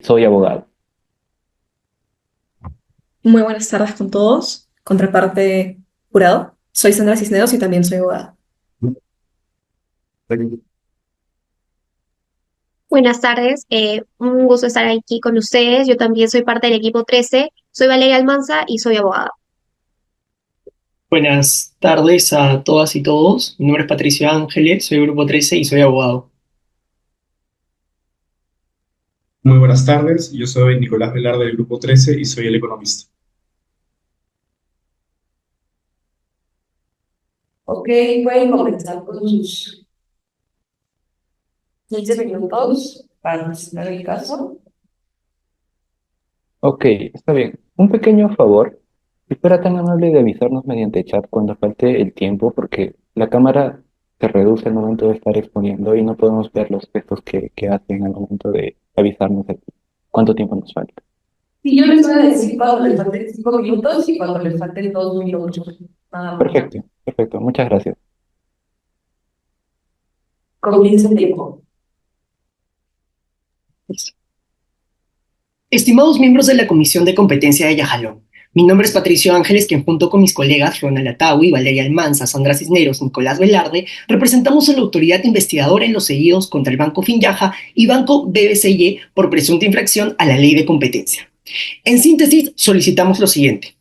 soy abogado. Muy buenas tardes con todos. Contraparte jurado. Soy Sandra Cisneros y también soy abogada. Buenas tardes, un gusto estar aquí con ustedes. Yo también soy parte del equipo 13. Soy Valeria Almanza y soy abogada. Buenas tardes a todas y todos. Mi nombre es Patricio Ángeles, soy del Grupo 13 y soy abogado. Muy buenas tardes, yo soy Nicolás Velarde del Grupo 13 y soy el economista. Ok, pueden comenzar con sus 15 minutos para presentar el caso. Ok, está bien. Un pequeño favor. Si fuera tan amable de avisarnos mediante chat cuando falte el tiempo, porque la cámara se reduce al momento de estar exponiendo y no podemos ver los gestos que hacen al momento de avisarnos de cuánto tiempo nos falta. Y yo les voy a decir cuando les falten 5 minutos y cuando les falten 2 minutos. Nada más. Perfecto, perfecto. Muchas gracias. Comienza el tiempo. Estimados miembros de la Comisión de Competencia de Yajalón, mi nombre es Patricio Ángeles, quien junto con mis colegas Ronald Atawi, Valeria Almanza, Sandra Cisneros, Nicolás Velarde, representamos a la autoridad investigadora en los seguidos contra el Banco Finyaja y Banco BBCY por presunta infracción a la ley de competencia. En síntesis, solicitamos lo siguiente: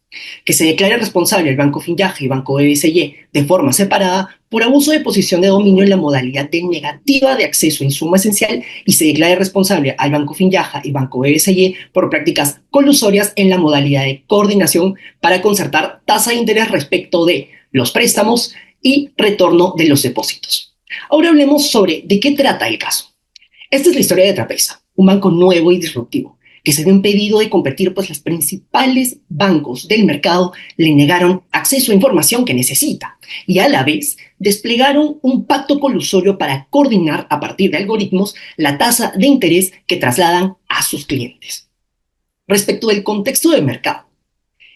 que se declare responsable el Banco Finyaja y Banco BBCY de forma separada por abuso de posición de dominio en la modalidad de negativa de acceso a insumo esencial y se declare responsable al Banco Finyaja y Banco BBCY por prácticas colusorias en la modalidad de coordinación para concertar tasa de interés respecto de los préstamos y retorno de los depósitos. Ahora hablemos sobre de qué trata el caso. Esta es la historia de Trapeza, un banco nuevo y disruptivo que se vio impedido de competir, pues los principales bancos del mercado le negaron acceso a información que necesita y a la vez desplegaron un pacto colusorio para coordinar a partir de algoritmos la tasa de interés que trasladan a sus clientes. Respecto del contexto del mercado,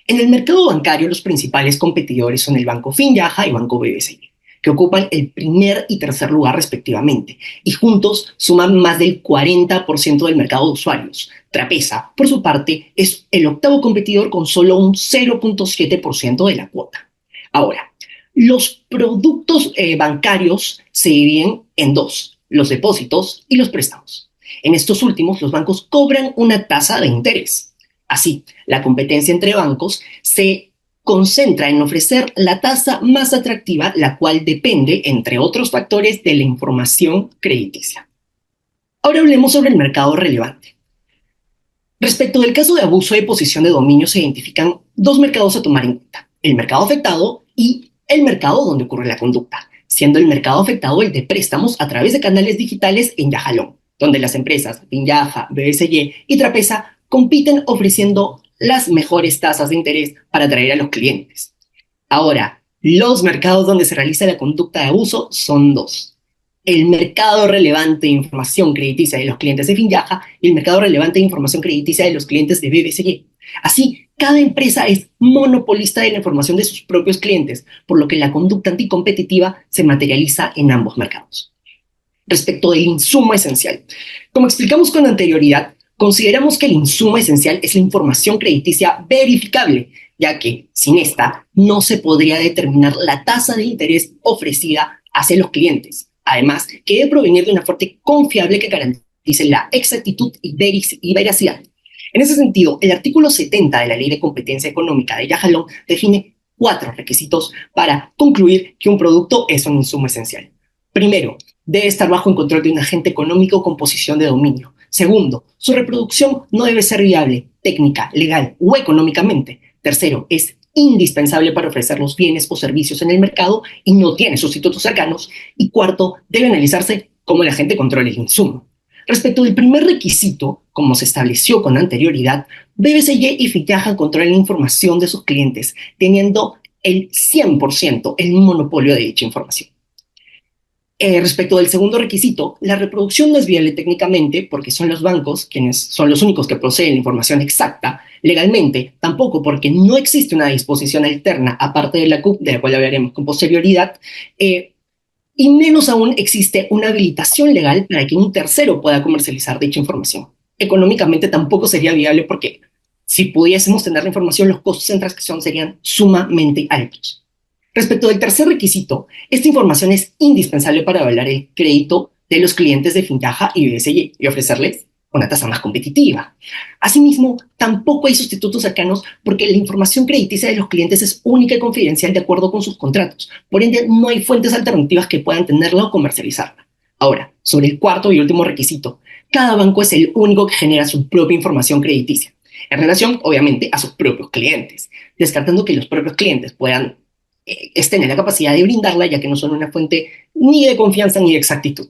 en el mercado bancario los principales competidores son el Banco Finyaja y Banco BBCY, que ocupan el primer y tercer lugar respectivamente, y juntos suman más del 40% del mercado de usuarios. Trapeza, por su parte, es el octavo competidor con solo un 0.7% de la cuota. Ahora, los productos bancarios se dividen en dos: los depósitos y los préstamos. En estos últimos, los bancos cobran una tasa de interés. Así, la competencia entre bancos se concentra en ofrecer la tasa más atractiva, la cual depende, entre otros factores, de la información crediticia. Ahora hablemos sobre el mercado relevante. Respecto del caso de abuso de posición de dominio, se identifican dos mercados a tomar en cuenta: el mercado afectado y el mercado donde ocurre la conducta, siendo el mercado afectado el de préstamos a través de canales digitales en Yajalón, donde las empresas Finyaja, BBCY y Trapeza compiten ofreciendo las mejores tasas de interés para atraer a los clientes. Ahora, los mercados donde se realiza la conducta de abuso son dos: el mercado relevante de información crediticia de los clientes de Finyaja y el mercado relevante de información crediticia de los clientes de BBCY. Así, cada empresa es monopolista de la información de sus propios clientes, por lo que la conducta anticompetitiva se materializa en ambos mercados. Respecto del insumo esencial, como explicamos con anterioridad, consideramos que el insumo esencial es la información crediticia verificable, ya que sin esta no se podría determinar la tasa de interés ofrecida hacia los clientes. Además, que debe provenir de una fuente confiable que garantice la exactitud y veracidad. En ese sentido, el artículo 70 de la Ley de Competencia Económica de Yajalón define 4 requisitos para concluir que un producto es un insumo esencial. Primero, debe estar bajo el control de un agente económico con posición de dominio. Segundo, su reproducción no debe ser viable, técnica, legal o económicamente. Tercero, es indispensable para ofrecer los bienes o servicios en el mercado y no tiene sustitutos cercanos. Y cuarto, debe analizarse cómo el agente controla el insumo. Respecto del primer requisito, como se estableció con anterioridad, BBCY y Finyaja controlan la información de sus clientes, teniendo el 100% el monopolio de dicha información. Respecto del segundo requisito, la reproducción no es viable técnicamente porque son los bancos quienes son los únicos que poseen la información exacta. Legalmente, tampoco, porque no existe una disposición alterna aparte de la CUP, de la cual hablaremos con posterioridad, y menos aún existe una habilitación legal para que un tercero pueda comercializar dicha información. económicamente tampoco sería viable porque si pudiésemos tener la información, los costos en transacción serían sumamente altos. Respecto del tercer requisito, esta información es indispensable para avalar el crédito de los clientes de Fincaja y BSY y ofrecerles una tasa más competitiva. Asimismo, tampoco hay sustitutos cercanos porque la información crediticia de los clientes es única y confidencial de acuerdo con sus contratos. Por ende, no hay fuentes alternativas que puedan tenerla o comercializarla. Ahora, sobre el cuarto y último requisito, cada banco es el único que genera su propia información crediticia, en relación, obviamente, a sus propios clientes, descartando que los propios clientes estén en la capacidad de brindarla, ya que no son una fuente ni de confianza ni de exactitud.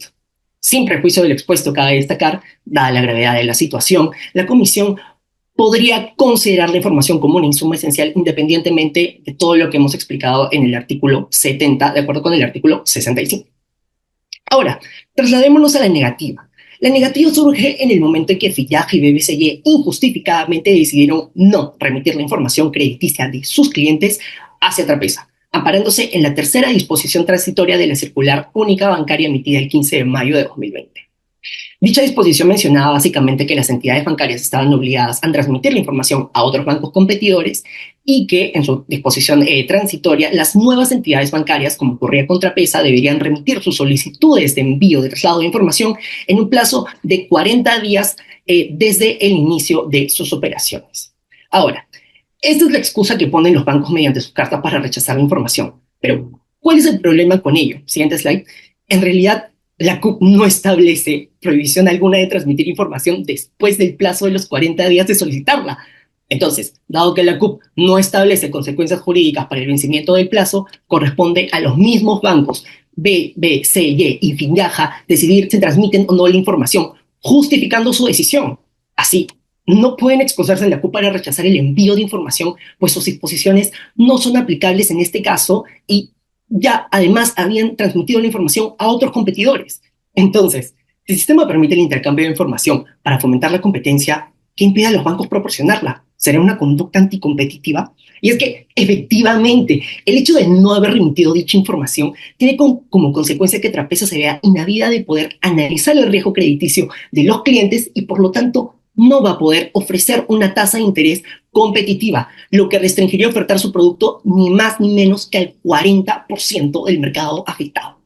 Sin prejuicio del expuesto, cabe destacar, dada la gravedad de la situación, la Comisión podría considerar la información como un insumo esencial independientemente de todo lo que hemos explicado en el artículo 70, de acuerdo con el artículo 65. Ahora, trasladémonos a la negativa. La negativa surge en el momento en que Fincaja y BBCY injustificadamente decidieron no remitir la información crediticia de sus clientes hacia Trapesa, amparándose en la tercera disposición transitoria de la circular única bancaria emitida el 15 de mayo de 2020. Dicha disposición mencionaba básicamente que las entidades bancarias estaban obligadas a transmitir la información a otros bancos competidores y que en su disposición transitoria las nuevas entidades bancarias, como ocurría con Trapesa, deberían remitir sus solicitudes de envío de traslado de información en un plazo de 40 días desde el inicio de sus operaciones. Ahora, esta es la excusa que ponen los bancos mediante sus cartas para rechazar la información. Pero, ¿cuál es el problema con ello? Siguiente slide. En realidad, la CUP no establece prohibición alguna de transmitir información después del plazo de los 40 días de solicitarla. Entonces, dado que la CUP no establece consecuencias jurídicas para el vencimiento del plazo, corresponde a los mismos bancos BBCY y Fincaja decidir si transmiten o no la información, justificando su decisión. Así, no pueden excusarse en la CUP para rechazar el envío de información, pues sus disposiciones no son aplicables en este caso y ya además habían transmitido la información a otros competidores. Entonces, si el sistema permite el intercambio de información para fomentar la competencia, ¿qué impide a los bancos proporcionarla? ¿Será una conducta anticompetitiva? Y es que, efectivamente, el hecho de no haber remitido dicha información tiene como consecuencia que Trapesa se vea inhabilitada de poder analizar el riesgo crediticio de los clientes y, por lo tanto, no va a poder ofrecer una tasa de interés competitiva, lo que restringiría ofertar su producto ni más ni menos que al 40% del mercado afectado.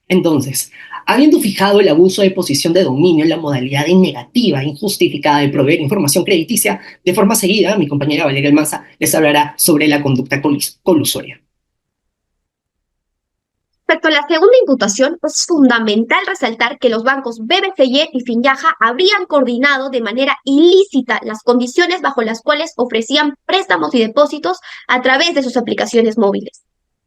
Entonces, habiendo fijado el abuso de posición de dominio en la modalidad de negativa e injustificada de proveer información crediticia, de forma seguida, mi compañera Valeria Almanza les hablará sobre la conducta colusoria. Respecto a la segunda imputación, es fundamental resaltar que los bancos BBCY y Fincaja habrían coordinado de manera ilícita las condiciones bajo las cuales ofrecían préstamos y depósitos a través de sus aplicaciones móviles.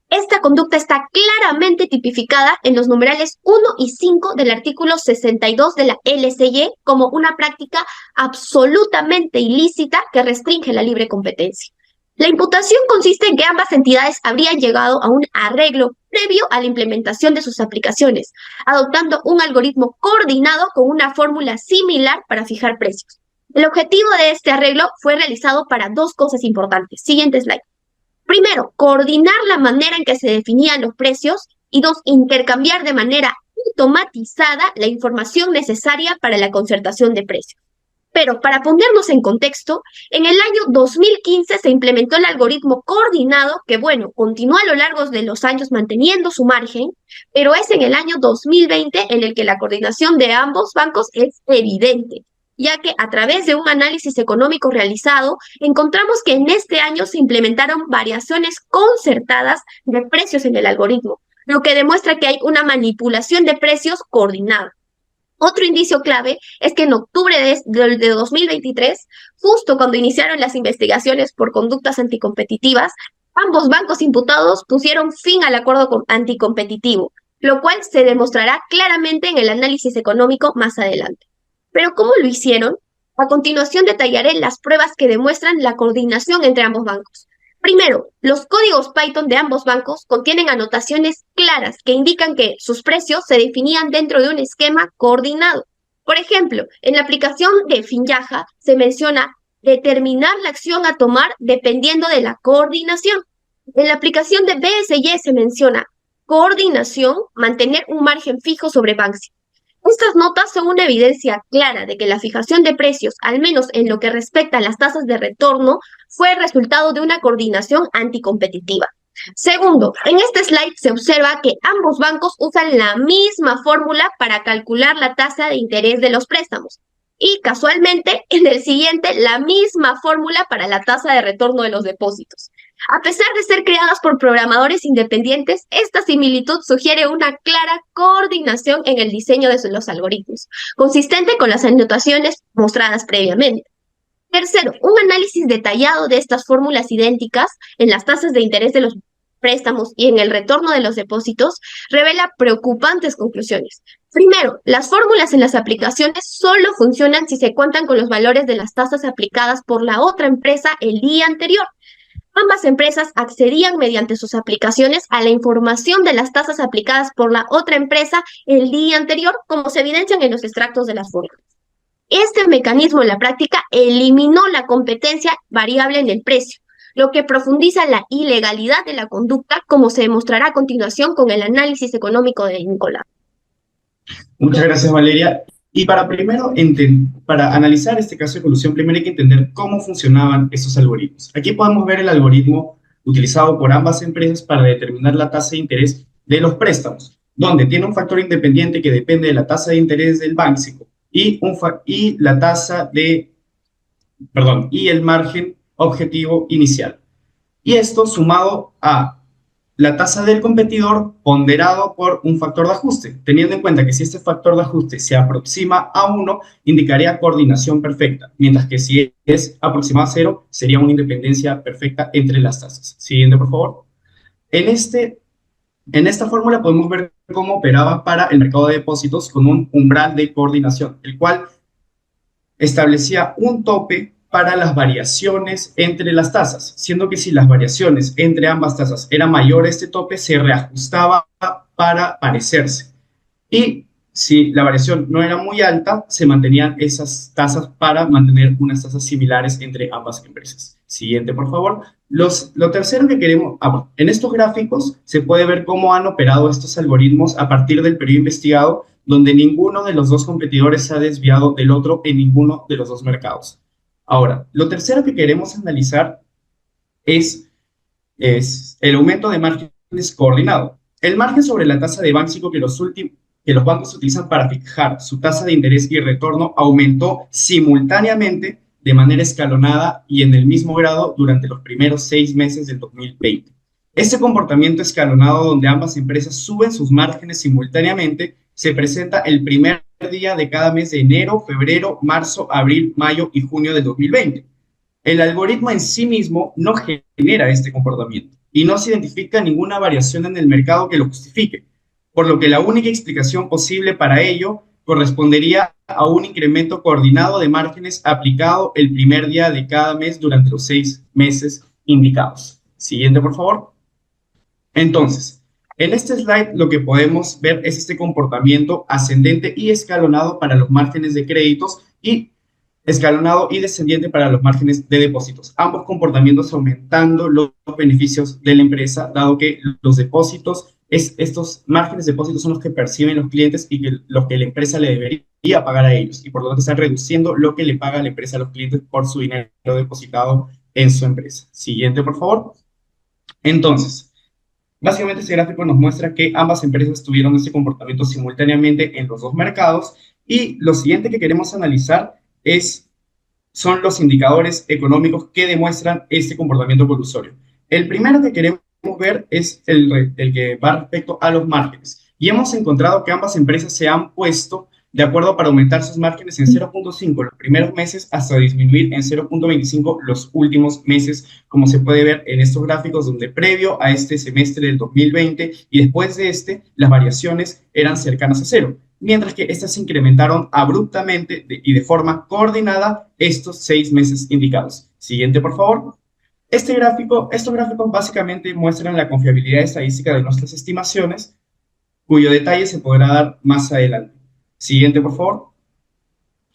Esta conducta está claramente tipificada en los numerales 1 y 5 del artículo 62 de la LCY como una práctica absolutamente ilícita que restringe la libre competencia. La imputación consiste en que ambas entidades habrían llegado a un arreglo previo a la implementación de sus aplicaciones, adoptando un algoritmo coordinado con una fórmula similar para fijar precios. El objetivo de este arreglo fue realizado para dos cosas importantes. Siguiente slide. Primero, coordinar la manera en que se definían los precios y dos, intercambiar de manera automatizada la información necesaria para la concertación de precios. Pero para ponernos en contexto, en el año 2015 se implementó el algoritmo coordinado que, continúa a lo largo de los años manteniendo su margen, pero es en el año 2020 en el que la coordinación de ambos bancos es evidente, ya que a través de un análisis económico realizado, encontramos que en este año se implementaron variaciones concertadas de precios en el algoritmo, lo que demuestra que hay una manipulación de precios coordinada. Otro indicio clave es que en octubre de 2023, justo cuando iniciaron las investigaciones por conductas anticompetitivas, ambos bancos imputados pusieron fin al acuerdo anticompetitivo, lo cual se demostrará claramente en el análisis económico más adelante. ¿Pero cómo lo hicieron? A continuación detallaré las pruebas que demuestran la coordinación entre ambos bancos. Primero, los códigos Python de ambos bancos contienen anotaciones claras que indican que sus precios se definían dentro de un esquema coordinado. Por ejemplo, en la aplicación de Fincaja se menciona determinar la acción a tomar dependiendo de la coordinación. En la aplicación de BSY se menciona coordinación, mantener un margen fijo sobre Banksy. Estas notas son una evidencia clara de que la fijación de precios, al menos en lo que respecta a las tasas de retorno, fue el resultado de una coordinación anticompetitiva. Segundo, en este slide se observa que ambos bancos usan la misma fórmula para calcular la tasa de interés de los préstamos y casualmente en el siguiente la misma fórmula para la tasa de retorno de los depósitos. A pesar de ser creadas por programadores independientes, esta similitud sugiere una clara coordinación en el diseño de los algoritmos, consistente con las anotaciones mostradas previamente. Tercero, un análisis detallado de estas fórmulas idénticas en las tasas de interés de los préstamos y en el retorno de los depósitos revela preocupantes conclusiones. Primero, las fórmulas en las aplicaciones solo funcionan si se cuentan con los valores de las tasas aplicadas por la otra empresa el día anterior. Ambas empresas accedían mediante sus aplicaciones a la información de las tasas aplicadas por la otra empresa el día anterior, como se evidencian en los extractos de las fórmulas. Este mecanismo en la práctica eliminó la competencia variable en el precio, lo que profundiza la ilegalidad de la conducta, como se demostrará a continuación con el análisis económico de Nicolás. Muchas gracias, Valeria. Y para analizar este caso de colusión, primero hay que entender cómo funcionaban estos algoritmos. Aquí podemos ver el algoritmo utilizado por ambas empresas para determinar la tasa de interés de los préstamos, donde tiene un factor independiente que depende de la tasa de interés del básico y el margen objetivo inicial. Y esto sumado a la tasa del competidor ponderado por un factor de ajuste, teniendo en cuenta que si este factor de ajuste se aproxima a 1, indicaría coordinación perfecta, mientras que si es aproximado a 0, sería una independencia perfecta entre las tasas. Siguiente, por favor. En esta fórmula podemos ver cómo operaba para el mercado de depósitos con un umbral de coordinación, el cual establecía un tope para las variaciones entre las tasas, siendo que si las variaciones entre ambas tasas era mayor a este tope, se reajustaba para parecerse. Y si la variación no era muy alta, se mantenían esas tasas para mantener unas tasas similares entre ambas empresas. Siguiente, por favor. Lo tercero que queremos... en estos gráficos se puede ver cómo han operado estos algoritmos a partir del periodo investigado, donde ninguno de los dos competidores se ha desviado del otro en ninguno de los dos mercados. Ahora, lo tercero que queremos analizar es el aumento de márgenes coordinado. El margen sobre la tasa de básico que los bancos utilizan para fijar su tasa de interés y retorno aumentó simultáneamente de manera escalonada y en el mismo grado durante los primeros 6 meses del 2020. Este comportamiento escalonado, donde ambas empresas suben sus márgenes simultáneamente, se presenta el primer día de cada mes de enero, febrero, marzo, abril, mayo y junio de 2020. El algoritmo en sí mismo no genera este comportamiento y no se identifica ninguna variación en el mercado que lo justifique, por lo que la única explicación posible para ello correspondería a un incremento coordinado de márgenes aplicado el primer día de cada mes durante los 6 meses indicados. Siguiente, por favor. Entonces, en este slide lo que podemos ver es este comportamiento ascendente y escalonado para los márgenes de créditos y escalonado y descendiente para los márgenes de depósitos. Ambos comportamientos aumentando los beneficios de la empresa, dado que los depósitos, estos márgenes de depósitos son los que perciben los clientes y los que la empresa le debería pagar a ellos. Y por lo tanto están reduciendo lo que le paga la empresa a los clientes por su dinero depositado en su empresa. Siguiente, por favor. Entonces, básicamente este gráfico nos muestra que ambas empresas tuvieron este comportamiento simultáneamente en los dos mercados y lo siguiente que queremos analizar son los indicadores económicos que demuestran este comportamiento colusorio. El primero que queremos ver es el que va respecto a los márgenes y hemos encontrado que ambas empresas se han puesto de acuerdo para aumentar sus márgenes en 0.5 los primeros meses hasta disminuir en 0.25 los últimos meses, como se puede ver en estos gráficos donde previo a este semestre del 2020 y después de las variaciones eran cercanas a 0, mientras que estas se incrementaron abruptamente y de forma coordinada estos 6 meses indicados. Siguiente, por favor. Estos gráficos básicamente muestran la confiabilidad estadística de nuestras estimaciones, cuyo detalle se podrá dar más adelante. Siguiente, por favor.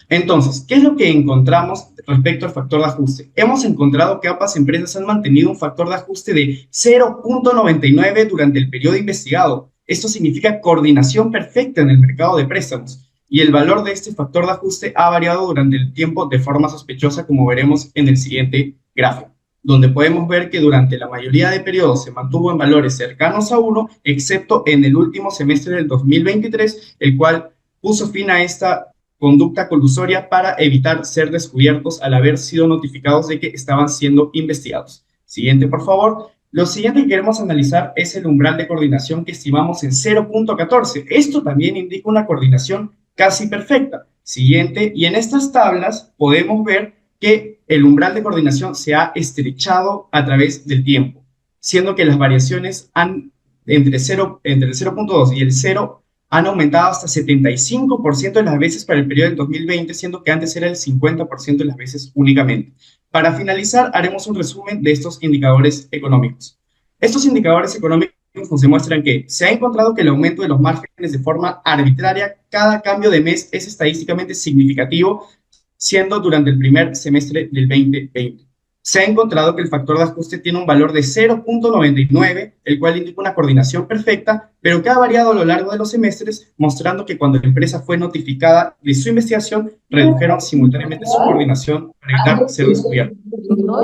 Entonces, ¿qué es lo que encontramos respecto al factor de ajuste? Hemos encontrado que ambas empresas han mantenido un factor de ajuste de 0.99 durante el periodo investigado. Esto significa coordinación perfecta en el mercado de préstamos. y el valor de este factor de ajuste ha variado durante el tiempo de forma sospechosa, como veremos en el siguiente gráfico, donde podemos ver que durante la mayoría de periodos se mantuvo en valores cercanos a 1, excepto en el último semestre del 2023, el cual puso fin a esta conducta colusoria para evitar ser descubiertos al haber sido notificados de que estaban siendo investigados. Siguiente, por favor. Lo siguiente que queremos analizar es el umbral de coordinación que estimamos en 0.14. Esto también indica una coordinación casi perfecta. Siguiente, y en estas tablas podemos ver que el umbral de coordinación se ha estrechado a través del tiempo, siendo que las variaciones entre el 0.2 y el 0 han aumentado hasta 75% de las veces para el periodo del 2020, siendo que antes era el 50% de las veces únicamente. Para finalizar, haremos un resumen de estos indicadores económicos. Estos indicadores económicos nos demuestran que se ha encontrado que el aumento de los márgenes de forma arbitraria cada cambio de mes es estadísticamente significativo, siendo durante el primer semestre del 2020. Se ha encontrado que el factor de ajuste tiene un valor de 0.99, el cual indica una coordinación perfecta, pero que ha variado a lo largo de los semestres, mostrando que cuando la empresa fue notificada de su investigación, redujeron simultáneamente su coordinación para evitar ser descubiertos.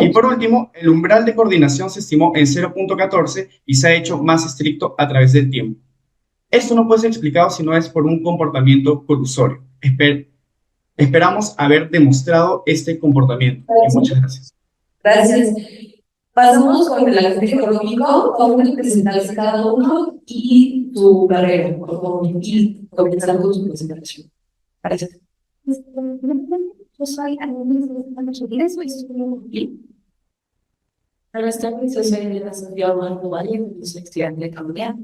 Y por último, el umbral de coordinación se estimó en 0.14 y se ha hecho más estricto a través del tiempo. Esto no puede ser explicado si no es por un comportamiento colusorio. Esperamos haber demostrado este comportamiento. Y muchas gracias. Gracias. Pasamos con el aspecto económico, vamos a presentarles cada uno y su carrera, por favor, y comenzar con su presentación. Gracias. Yo soy Buenas tardes, yo soy Elena Santiago Marco Valle, soy estudiante de economía.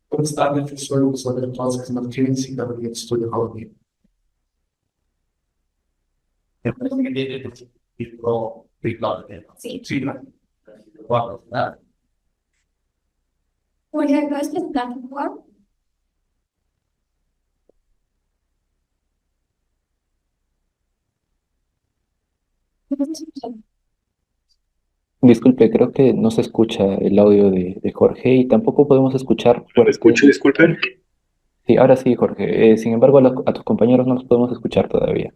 Buenas tardes, yo soy José de Paz Martínez y también estudio economía. Sí. Sí, Oye, ¿puedes presentar, por favor? Disculpe, creo que no se escucha el audio de Jorge y tampoco podemos escuchar. ¿Lo escucho? Disculpen. Sí, ahora sí, Jorge. Sin embargo, a tus compañeros no los podemos escuchar todavía.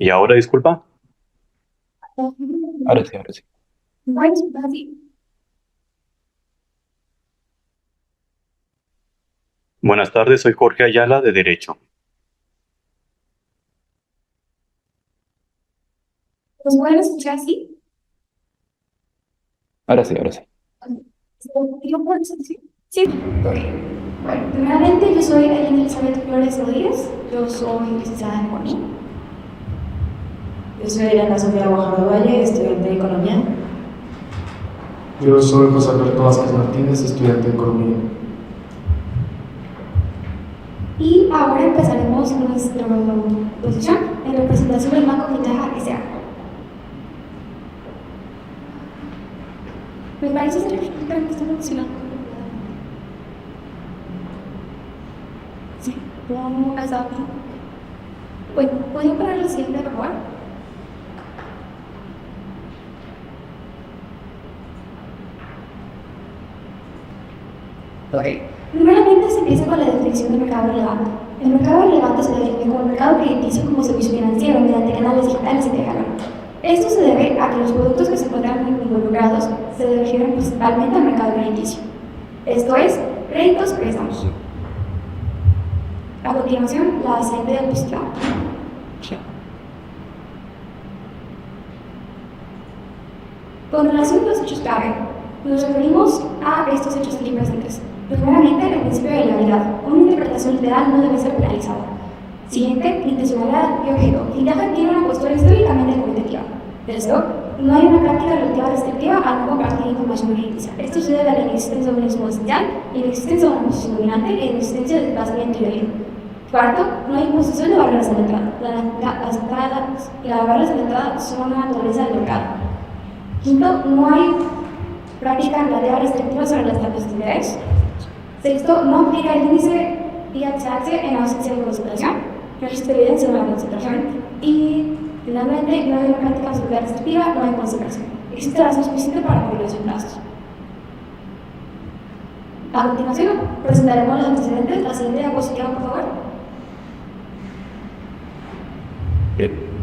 ¿Y ahora disculpa? Ahora sí, ahora sí. Bueno, así. Buenas tardes, soy Jorge Ayala de Derecho. ¿Nos pueden escuchar así? Ahora sí, ahora sí. ¿Yo puedo decir? Sí. Ok. Bueno, primeramente yo soy Elena Elizabeth Flores Rodríguez. Yo soy licenciada en economía. Yo soy Elena Sofía Guajardo Valle, estudiante de economía. Yo soy José Alberto Vázquez Martínez, estudiante de economía. Y ahora empezaremos nuestra posición en representación del Banco Fintaja S.A. Me parece ser que está funcionando. Sí, vamos a estar bien. Bueno, ¿pueden parar la siguiente, por favor? Primeramente se empieza con la definición del mercado relevante. El mercado relevante se define como el mercado crediticio como servicio financiero mediante canales digitales y tecnológicos. Esto se debe a que los productos que se encuentran involucrados se refieren principalmente al mercado crediticio. Esto es, créditos, préstamos. A continuación, la siguiente diapositiva. Con relación a los hechos clave, nos referimos a estos hechos aquí presentes. Primeramente, el principio de legalidad. Una interpretación literal no debe ser penalizada. Siguiente, intencionalidad y objeto. Fintaja tiene una postura históricamente competitiva. Tercero, no hay una práctica relativa restrictiva al no compartir información crediticia. Esto se debe a la inexistencia de un mismo esencial, inexistencia de una posición dominante e inexistencia de desplazamiento indebido. Cuarto, no hay imposición de barreras a la entrada. Las barreras a la entrada son una naturaleza del mercado. Quinto, no hay práctica relativa restrictiva sobre las tasas de interés. Sexto, no aplica el índice IHH en la ausencia de concentración. No existe evidencia de la concentración. Y finalmente, no hay una práctica social restrictiva, no hay concentración. Existe razón suficiente para cubrir los plazos. A continuación, presentaremos los antecedentes. La siguiente diapositiva, por favor.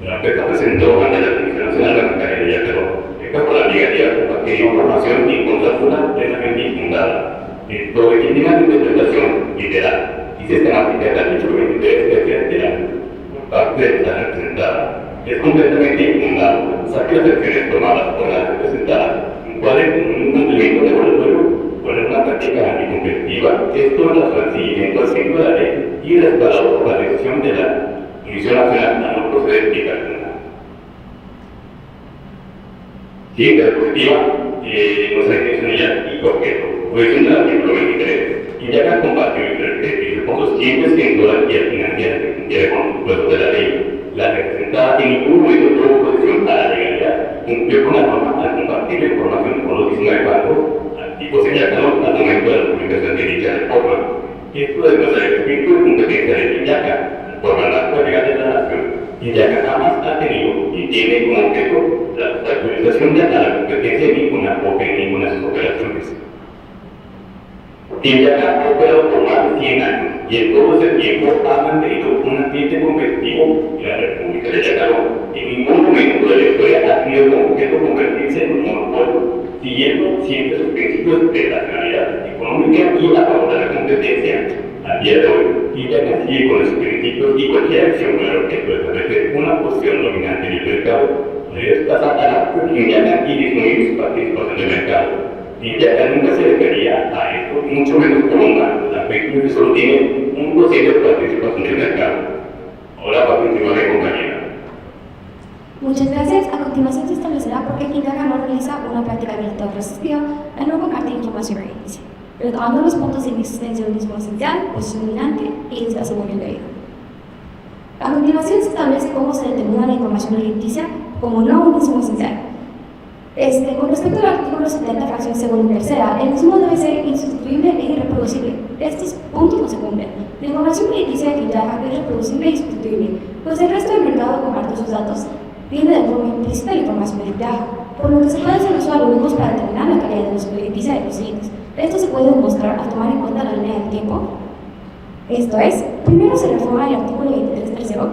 La PETA presentó ante la Comisión Nacional de Bancaria de Yacaró por la negativa de compartir información incontrastada plenamente infundada, sobre que tenga una interpretación literal y sistemática del artículo 23 de federal por parte de la representada. Es completamente infundado, saque las acciones tomadas por la representada encuadren con un cumplimiento regulatorio con una práctica anticompetitiva, esto en la seguimiento al ciclo de la ley y respaldado por la decisión de la Comisión Nacional a no proceder de alguna. Siguiente diapositiva, nuestra intencionalidad y objeto. Prohibición del artículo 23. Y ya que compartió los fondos siguientes que en toda la actividad financiera que cumpliera con los supuestos de la ley, la representada en ningún momento tuvo oposición a la legalidad, cumplió con la norma al compartir la información con los 19 bancos, al tipo señalado al momento de la publicación de dicha reforma. Esto demuestra el espíritu de competencia de INJACA, por la norma legal de la nación. INJACA jamás ha tenido y tiene como objeto la actualización de la competencia de ninguna o en ninguna de sus operaciones. INJACA ha operado por más de 100 años y en todo ese tiempo ha mantenido un ambiente competitivo en la República de Yacaró. En ningún momento de la historia ha tenido como objeto convertirse en un monopolio, siguiendo siempre sus principios de racionalidad económica y a favor de la competencia. Al día de hoy, INJACA sigue con esos principios y cualquier acción con el objeto de establecer una posición dominante en el mercado debe desplazar a la propia INJACA y disminuir su participación en el mercado. INJACA nunca se dedicaría a esto, mucho menos prolongar la aspecto que solo tiene un proceso de participación en el mercado. Ahora va a continuar mi compañera. Muchas gracias. A continuación se establecerá por qué INJACA no realiza una práctica habilitada resistiva al no compartir información crediticia, retomando los puntos de inexistencia del mismo esencial, posición dominante y desplazamiento indebido. A continuación se establece cómo se determina la información crediticia como no un mismo esencial. Con respecto al artículo 70, fracción segunda y tercera, el mismo debe ser insustituible e irreproducible. Estos puntos no se cumplen. La información crediticia de INJACA es reproducible e insustituible, pues el resto del mercado comparte sus datos. Viene de forma implícita la información de INJACA, por lo que se puede hacer uso de algoritmos para determinar la calidad de la crediticia de los siguientes. Esto se puede demostrar al tomar en cuenta la línea del tiempo. Esto es, primero se reforma el artículo 23.3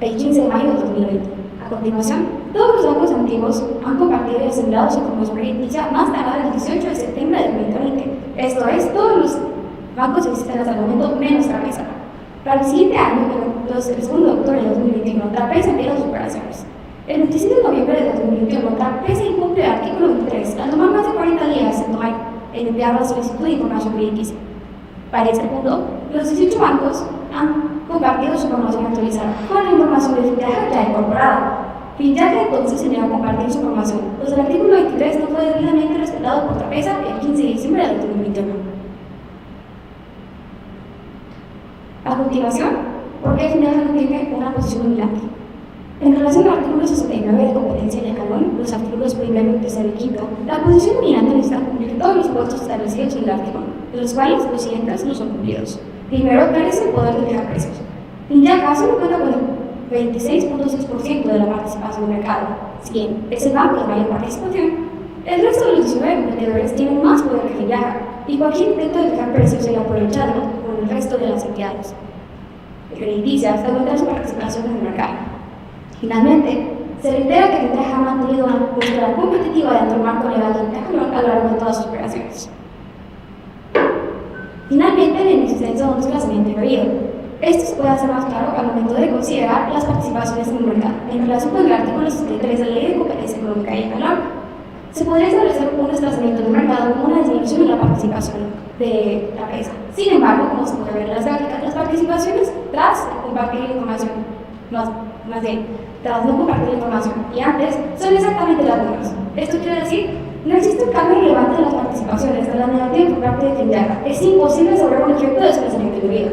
del 15 de mayo de 2020. A continuación, todos los bancos antiguos han compartido y asegurado su información crediticia más tarde del 18 de septiembre de 2020. Esto es, todos los bancos existen hasta el momento menos Trapeza. Para el siguiente año, el 2 de octubre de 2021, Trapeza envía sus operaciones. El 26 de noviembre de 2021, Trapeza incumple el artículo 23 al tomar más de 40 días en enviar la solicitud de información crediticia. Para este punto, los 18 bancos han compartido su información actualizada con la información de INJACA ya incorporada. INJACA entonces se niega a compartir su información, pues el artículo 23 no fue debidamente respetado por Trapeza el 15 de diciembre de 2021. A continuación, ¿por qué INJACA no tiene una posición dominante? En relación al artículo 69 de competencia de Jalón, los artículos primero, tercero y quinto, la posición dominante necesita cumplir todos los puestos establecidos en el artículo, de los cuales los siguientes no son cumplidos. Primero, carece el poder de fijar precios. INJACA solo cuenta con el 26.6% de la participación del mercado. Si bien es el banco de mayor participación, el resto de los 19 competidores tienen más poder que INJACA, y cualquier intento de fijar precios será aprovechado por el resto de las entidades crediticias de aumentar su participación en el mercado. Finalmente, se reitera que INJACA ha mantenido una postura competitiva dentro del marco legal del Jalón a lo largo de todas sus operaciones. Finalmente, la inexistencia de un desplazamiento indebido. Esto se puede hacer más claro al momento de considerar las participaciones en el mercado. En relación con el artículo 63 de la Ley de Competencia Económica y Jalón, se podría establecer un desplazamiento del mercado como una disminución en la participación de la empresa. Sin embargo, como se puede ver en las gráficas, las participaciones tras compartir la información, más bien, tras no compartir la información y antes, son exactamente las mismas. Esto quiere decir, no existe un cambio relevante en las participaciones de la negativa por parte de INJACA. Es imposible saber un efecto de desplazamiento indebido.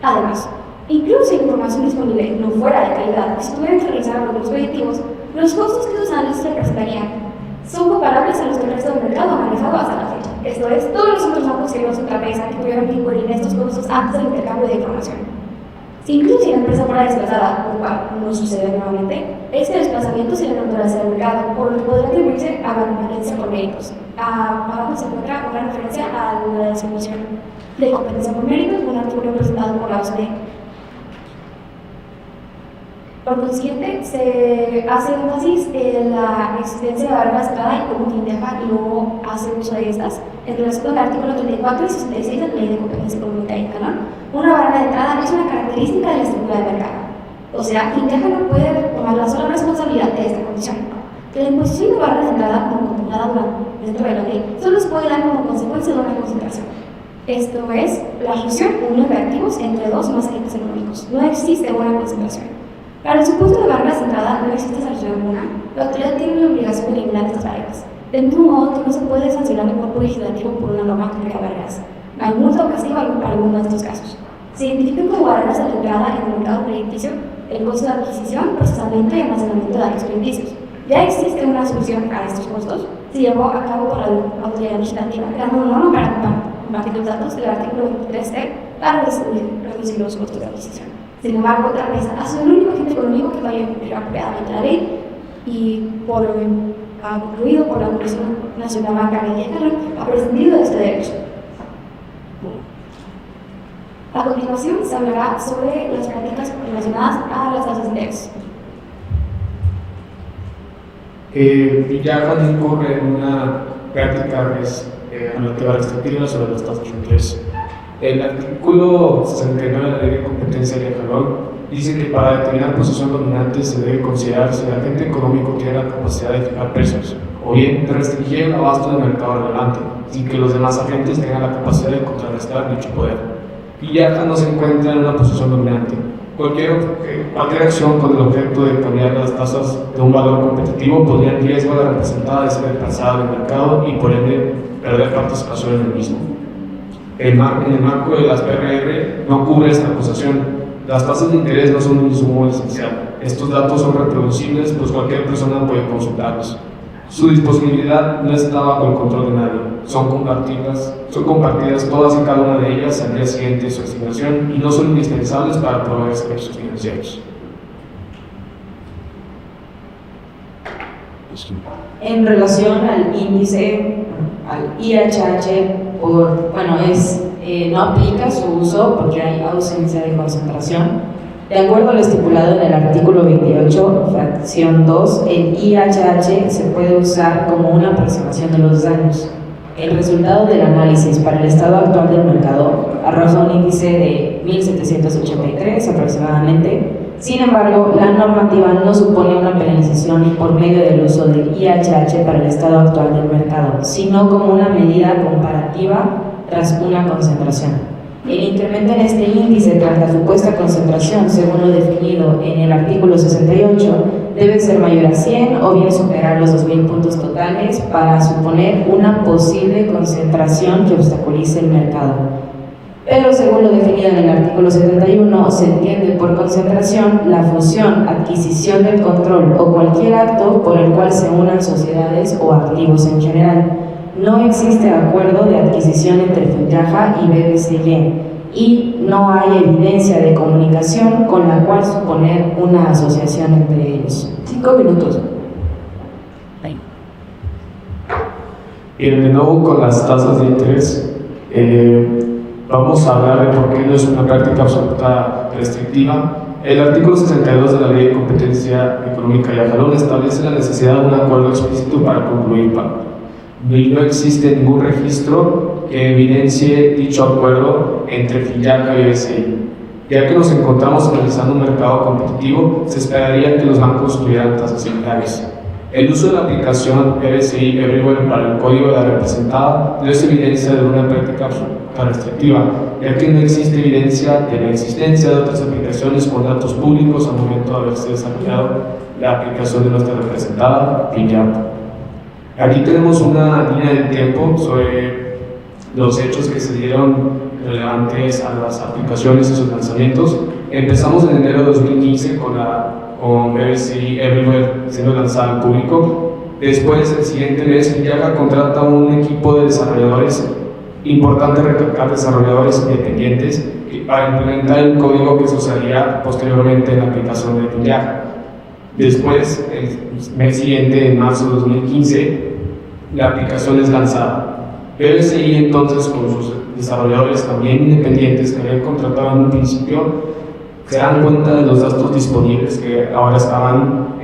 Además, incluso si la información disponible no fuera de calidad y se tuvieran que realizar algunos predictivos, los costos que sus análisis representarían son comparables a los que el resto del mercado ha manejado hasta la fecha. Esto es, todos los otros bancos que no son Trapeza que tuvieron que incurrir en estos costos antes del intercambio de información. Si incluso si la empresa fuera desplazada, lo cual no sucede nuevamente, este desplazamiento sería naturaleza del mercado, por lo que podrá atribuirse a la competencia por méritos. Abajo se encuentra una referencia a la definición de competencia por méritos, un artículo presentado por la OCDE. Por consiguiente, se hace énfasis en la existencia de barreras de entrada y cómo Findeja no hace uso de estas. En relación con el artículo 34 y 66 de la Ley de Competencia Económica y Canal, una barrera de entrada es una característica de la estructura del mercado. O sea, Findeja no puede tomar la sola responsabilidad de esta condición. Que la imposición de barreras de entrada, como contemplada dentro de la ley, solo se puede dar como consecuencia de una concentración. Esto es la fusión unión de activos entre dos más agentes económicos. No existe una concentración. Para el supuesto de barreras de entrada no existe sanción alguna. La autoridad tiene la obligación de eliminar estas barreras. Del mismo modo que no se puede sancionar el cuerpo legislativo por una norma que crea barreras. No hay multa o castigo para alguno de estos casos. Se identifican como barreras de la entrada en el mercado crediticio el costo de adquisición, procesamiento y almacenamiento de datos crediticios. Ya existe una solución a estos costos. Se llevó a cabo por la autoridad legislativa, creando una norma para compartir los datos del artículo 23C para reducir los costos de adquisición. Sin embargo, otra vez, ha sido el único agente económico que vaya a cumplir apropiadamente la ley y ha concluido por la Comisión Nacional Bancaria y Ejecutiva, ha prescindido de este derecho. A continuación, se hablará sobre las prácticas relacionadas a las tasas de interés. Villaja incurre en una práctica que es relativa restrictiva sobre las tasas de interés. El artículo 69 de la Ley de Competencia de Jalón dice que para determinar posición dominante se debe considerar si el agente económico tiene la capacidad de fijar precios o bien de restringir el abasto del mercado relevante, sin que los demás agentes tengan la capacidad de contrarrestar dicho poder. Villaja no se encuentra en una posición dominante. Cualquier acción con el objeto de cambiar las tasas de un valor competitivo podría en riesgo a la representada de ser desplazada del mercado y por ende perder participación en el mismo. En el marco de las PRR no cubre esta acusación. Las tasas de interés no son un insumo esencial. Estos datos son reproducibles, pues cualquier persona puede consultarlos. Su disponibilidad no está bajo el control de nadie. Son compartidas todas y cada una de ellas al día siguiente de su asignación y no son indispensables para proveer servicios financieros. En relación al índice, al IHH, no aplica su uso porque hay ausencia de concentración. De acuerdo al estipulado en el artículo 28, fracción 2, el IHH se puede usar como una aproximación de los daños. El resultado del análisis para el estado actual del mercado arroja un índice de 1783 aproximadamente. Sin embargo, la normativa no supone una penalización por medio del uso del IHH para el estado actual del mercado, sino como una medida comparativa tras una concentración. El incremento en este índice tras la supuesta concentración, según lo definido en el artículo 68, debe ser mayor a 100 o bien superar los 2.000 puntos totales para suponer una posible concentración que obstaculice el mercado. Pero según lo definido en el artículo 71, se entiende por concentración la fusión, adquisición del control o cualquier acto por el cual se unan sociedades o activos en general. No existe acuerdo de adquisición entre Findeja y BBCY y no hay evidencia de comunicación con la cual suponer una asociación entre ellos. 5 minutos. Bien, de nuevo con las tasas de interés. Vamos a hablar de por qué no es una práctica absoluta restrictiva. El artículo 62 de la Ley de Competencia Económica y Jalón establece la necesidad de un acuerdo explícito para concluir pago. No existe ningún registro que evidencie dicho acuerdo entre Findeja y BCI. Ya que nos encontramos analizando un mercado competitivo, se esperaría que los bancos tuvieran tasas similares. El uso de la aplicación BCI Everywhere para el código de la representada no es evidencia de una práctica restrictiva, ya que no existe evidencia de la existencia de otras aplicaciones con datos públicos al momento de haberse desarrollado la aplicación de nuestra representada, Findeja. Aquí tenemos una línea de tiempo sobre los hechos que se dieron relevantes a las aplicaciones y sus lanzamientos. Empezamos en enero de 2015 con BBCI Everywhere siendo lanzada al público. Después, el siguiente mes, Findeja contrata un equipo de desarrolladores Importante recalcar desarrolladores independientes para implementar el código que se usaría posteriormente en la aplicación de Finyaja. Después, el mes siguiente, en marzo de 2015, la aplicación es lanzada. BBCI entonces, con sus desarrolladores también independientes que habían contratado en un principio, se dan cuenta de los datos disponibles que ahora estaban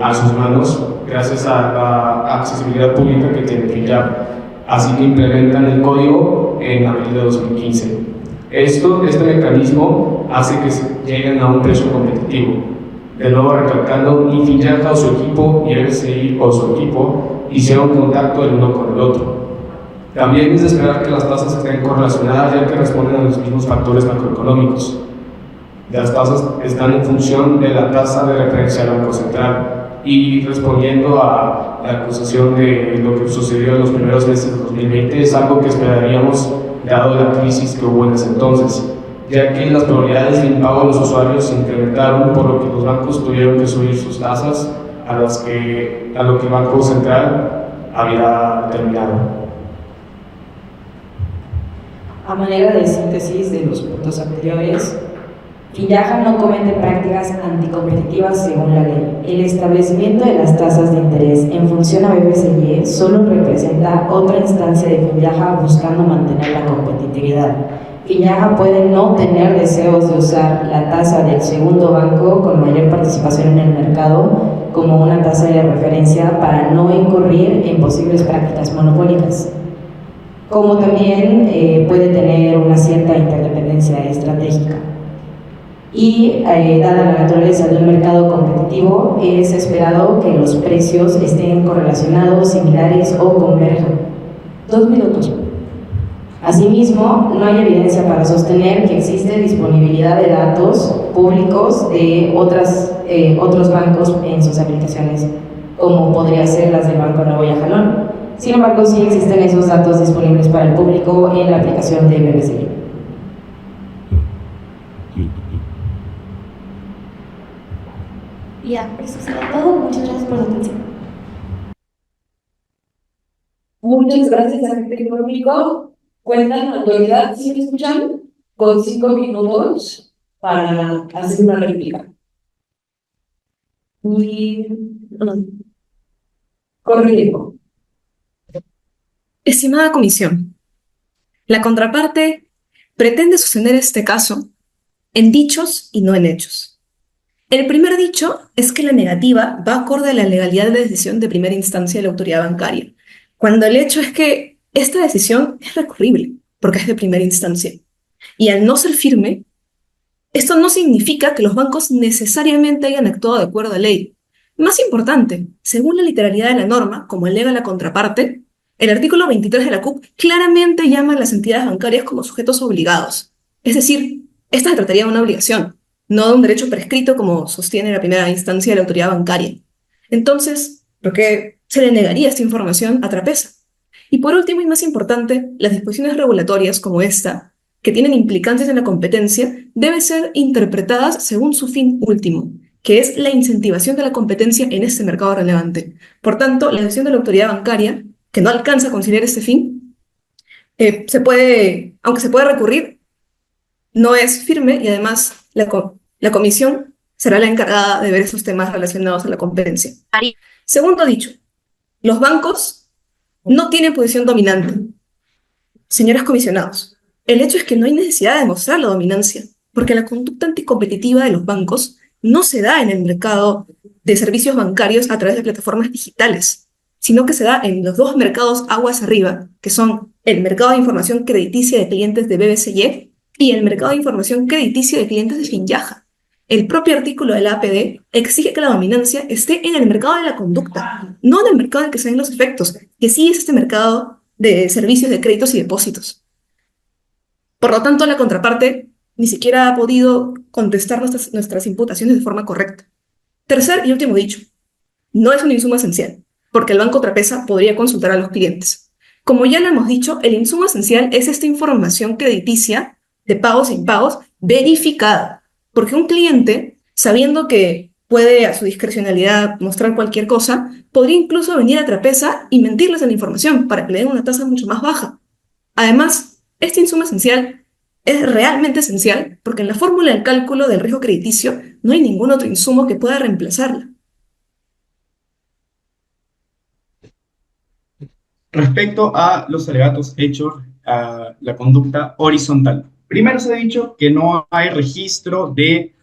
a sus manos gracias a la accesibilidad pública que tiene Finyaja. Así que implementan el código en abril de 2015. Este mecanismo hace que lleguen a un precio competitivo. De nuevo recalcando, ni Finyaja o su equipo, ni BBCI o su equipo hicieron contacto el uno con el otro. También es de esperar que las tasas estén correlacionadas, ya que responden a los mismos factores macroeconómicos. Las tasas están en función de la tasa de referencia del Banco Central. Y respondiendo a la acusación de lo que sucedió en los primeros meses de 2020, es algo que esperaríamos dado la crisis que hubo en ese entonces, ya que las probabilidades de impago de los usuarios se incrementaron, por lo que los bancos tuvieron que subir sus tasas a lo que el Banco Central había determinado. A manera de síntesis de los puntos anteriores, Finyaja no comete prácticas anticompetitivas según la ley. El establecimiento de las tasas de interés en función a BBCY solo representa otra instancia de Finyaja buscando mantener la competitividad. Finyaja puede no tener deseos de usar la tasa del segundo banco con mayor participación en el mercado como una tasa de referencia para no incurrir en posibles prácticas monopólicas, como también puede tener una cierta interdependencia estratégica. Y dada la naturaleza de un mercado competitivo, es esperado que los precios estén correlacionados, similares o converjan. 2 minutos. Asimismo, no hay evidencia para sostener que existe disponibilidad de datos públicos de otros bancos en sus aplicaciones, como podría ser las del Banco Nuevo Yajalón. Sin embargo, sí existen esos datos disponibles para el público en la aplicación de BBCY. Ya, eso será todo. Muchas gracias por la atención. Muchas gracias, agente económico. Cuentan la autoridad, si me escuchan, con 5 minutos para hacer una réplica. Y corre el tiempo. Estimada comisión, la contraparte pretende sostener este caso en dichos y no en hechos. El primer dicho es que la negativa va acorde a la legalidad de la decisión de primera instancia de la autoridad bancaria, cuando el hecho es que esta decisión es recurrible, porque es de primera instancia. Y al no ser firme, esto no significa que los bancos necesariamente hayan actuado de acuerdo a ley. Más importante, según la literalidad de la norma, como alega la contraparte, el artículo 23 de la CUP claramente llama a las entidades bancarias como sujetos obligados. Es decir, esta se trataría de una obligación, no de un derecho prescrito como sostiene la primera instancia de la autoridad bancaria. Entonces, ¿por qué se le negaría esta información a Trapesa? Y por último y más importante, las disposiciones regulatorias como esta, que tienen implicancias en la competencia, deben ser interpretadas según su fin último, que es la incentivación de la competencia en este mercado relevante. Por tanto, la decisión de la autoridad bancaria, que no alcanza a conciliar este fin, aunque se puede recurrir, no es firme y además la comisión será la encargada de ver esos temas relacionados a la competencia. Segundo dicho, los bancos no tienen posición dominante. Señores comisionados, el hecho es que no hay necesidad de demostrar la dominancia, porque la conducta anticompetitiva de los bancos no se da en el mercado de servicios bancarios a través de plataformas digitales, sino que se da en los dos mercados aguas arriba, que son el mercado de información crediticia de clientes de BBCY y el mercado de información crediticia de clientes de Finyaja. El propio artículo de la APD exige que la dominancia esté en el mercado de la conducta, no en el mercado en el que se den los efectos, que sí es este mercado de servicios de créditos y depósitos. Por lo tanto, la contraparte ni siquiera ha podido contestar nuestras imputaciones de forma correcta. Tercer y último dicho, no es un insumo esencial, porque el Banco Trapesa podría consultar a los clientes. Como ya lo hemos dicho, el insumo esencial es esta información crediticia de pagos e impagos verificada, porque un cliente, sabiendo que puede a su discrecionalidad mostrar cualquier cosa, podría incluso venir a Trapesa y mentirles en la información para que le den una tasa mucho más baja. Además, este insumo esencial es realmente esencial porque en la fórmula del cálculo del riesgo crediticio no hay ningún otro insumo que pueda reemplazarla. Respecto a los alegatos hechos a la conducta horizontal. Primero se ha dicho que no hay registro de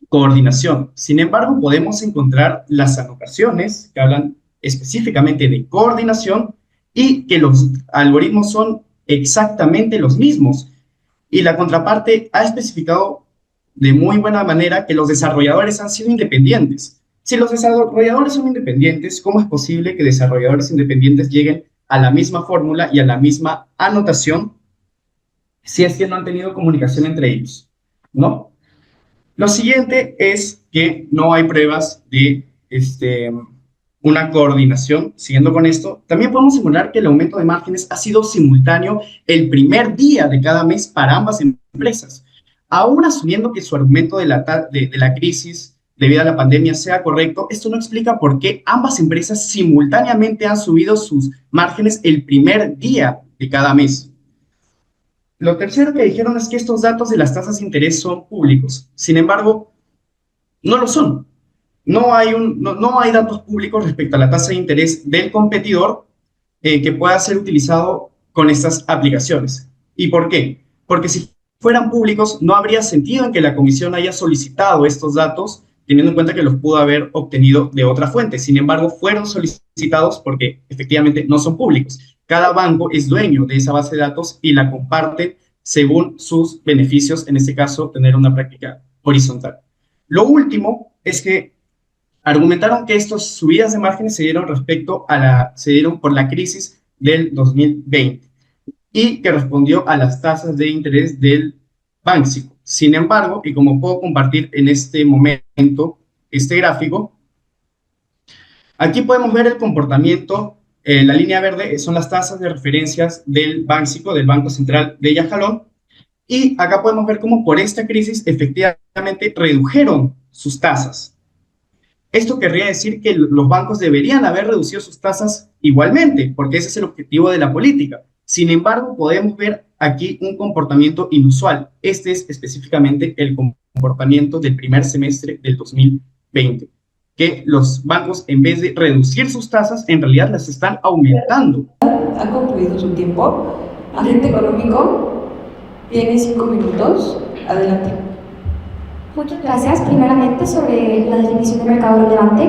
coordinación. Sin embargo, podemos encontrar las anotaciones que hablan específicamente de coordinación y que los algoritmos son exactamente los mismos. Y la contraparte ha especificado de muy buena manera que los desarrolladores han sido independientes. Si los desarrolladores son independientes, ¿cómo es posible que desarrolladores independientes lleguen a la misma fórmula y a la misma anotación si es que no han tenido comunicación entre ellos? ¿No? Lo siguiente es que no hay pruebas de una coordinación. Siguiendo con esto, también podemos simular que el aumento de márgenes ha sido simultáneo el primer día de cada mes para ambas empresas. Aún asumiendo que su argumento de la crisis debido a la pandemia sea correcto, esto no explica por qué ambas empresas simultáneamente han subido sus márgenes el primer día de cada mes. Lo tercero que dijeron es que estos datos de las tasas de interés son públicos. Sin embargo, no lo son. No hay datos públicos respecto a la tasa de interés del competidor que pueda ser utilizado con estas aplicaciones. ¿Y por qué? Porque si fueran públicos, no habría sentido en que la comisión haya solicitado estos datos, teniendo en cuenta que los pudo haber obtenido de otra fuente. Sin embargo, fueron solicitados porque efectivamente no son públicos. Cada banco es dueño de esa base de datos y la comparte según sus beneficios, en este caso, tener una práctica horizontal. Lo último es que argumentaron que estas subidas de márgenes se dieron por la crisis del 2020 y que respondió a las tasas de interés del Banxico. Sin embargo, y como puedo compartir en este momento este gráfico, aquí podemos ver el comportamiento. La línea verde son las tasas de referencias del Banxico, del Banco Central de Yajalón, y acá podemos ver cómo por esta crisis efectivamente redujeron sus tasas. Esto querría decir que los bancos deberían haber reducido sus tasas igualmente, porque ese es el objetivo de la política. Sin embargo, podemos ver aquí un comportamiento inusual. Este es específicamente el comportamiento del primer semestre del 2020, que los bancos, en vez de reducir sus tasas, en realidad las están aumentando. Ha concluido su tiempo. Agente económico, tiene 5 minutos. Adelante. Muchas gracias. Primeramente, sobre la definición de mercado relevante,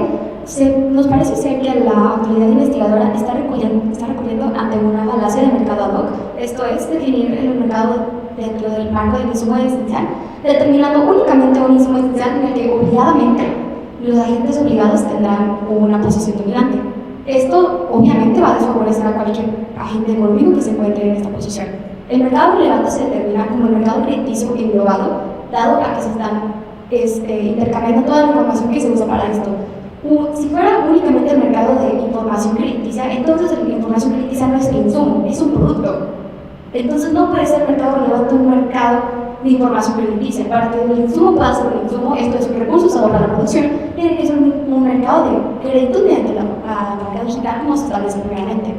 nos parece ser que la autoridad investigadora está recurriendo ante una falacia de mercado ad hoc, esto es, definir el mercado dentro del marco del insumo esencial, determinando únicamente un insumo esencial en el que obligadamente los agentes obligados tendrán una posición dominante. Esto obviamente va a desfavorecer a cualquier agente económico que se encuentre en esta posición. El mercado relevante se determina como el mercado crediticio englobado, dado a que se están intercambiando toda la información que se usa para esto. Si fuera únicamente el mercado de información crediticia, entonces la información crediticia no es el insumo, es un producto. Entonces no puede ser mercado relevante un mercado de información crediticia. Para que el insumo pueda ser un insumo, esto es un recurso usado para la producción, tiene que ser un mercado de crédito mediante la mercado digital como se establece primeramente.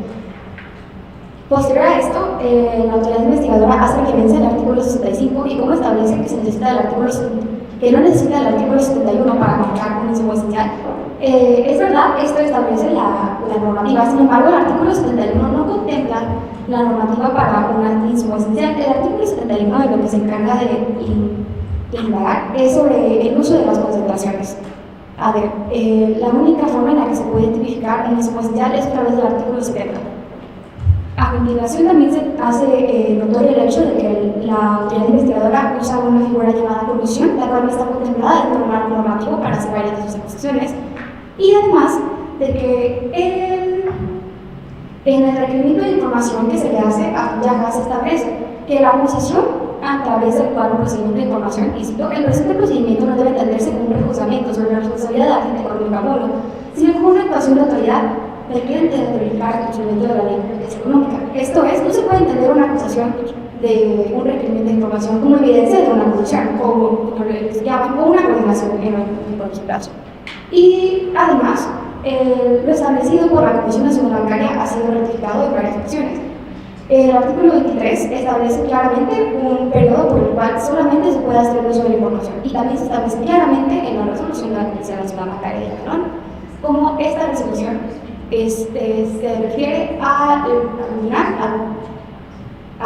Posterior a esto, la autoridad investigadora hace referencia al artículo 65 y cómo establece que se necesita del artículo 70, que no necesita del artículo 71 para marcar un insumo esencial. Es verdad, esto establece la normativa, sin embargo, el artículo 71 no contempla la normativa para un insumo esencial. El artículo 71 de lo que se encarga de indagar es sobre el uso de las concentraciones. A ver, la única forma en la que se puede identificar el insumo esencial es a través del artículo 70. A continuación también se hace notorio el hecho de que la autoridad investigadora usa una figura llamada colusión, la cual no está contemplada dentro del marco normativo para hacer varias de sus acusaciones, y además de que en el requerimiento de información que se le hace a Yaja se establece que la acusación a través del cual un procedimiento de información, y cito, el presente procedimiento no debe entenderse como un prejuzgamiento sobre la responsabilidad de agente económico mono, sino como una actuación de autoridad requiere de verificar el cumplimiento de la ley de competencia económica. Esto es, no se puede entender una acusación de un requerimiento de información como evidencia de una acusación, como les llaman, o una coordinación en caso. Y además, lo establecido por la Comisión Nacional Bancaria ha sido ratificado en varias ocasiones. El artículo 23 establece claramente un periodo por el cual solamente se puede hacer uso de la información y también se establece claramente en la resolución de la Comisión Nacional Bancaria de Yajalón como esta resolución se refiere a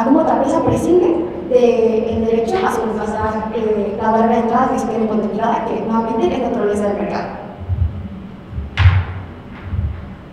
cómo Tapresa prescinde del derecho a sobrepasar la barrera de entrada que se tiene contemplada, que nuevamente es la naturaleza del mercado.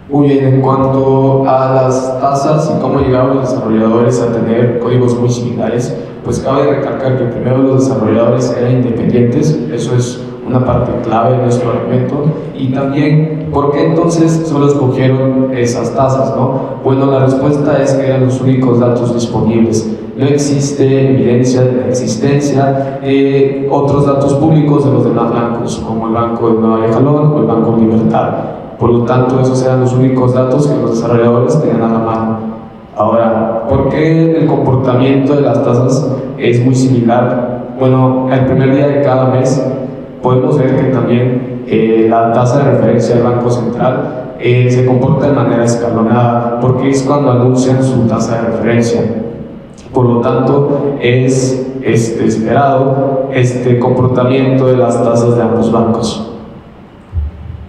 Muy bien, en cuanto a las tasas y cómo llegaron los desarrolladores a tener códigos muy similares, pues cabe recalcar que primero los desarrolladores eran independientes, eso es una parte clave de nuestro argumento, y también por qué entonces solo escogieron esas tasas, ¿no? Bueno, la respuesta es que eran los únicos datos disponibles. No existe evidencia de la existencia de otros datos públicos de los demás bancos, como el Banco de Nueva Yajalón o el Banco Libertad. Por lo tanto, esos eran los únicos datos que los desarrolladores tenían a la mano. Ahora, ¿por qué el comportamiento de las tasas es muy similar? Bueno, el primer día de cada mes podemos ver que también la tasa de referencia del Banco Central se comporta de manera escalonada, porque es cuando anuncian su tasa de referencia. Por lo tanto, es esperado este comportamiento de las tasas de ambos bancos.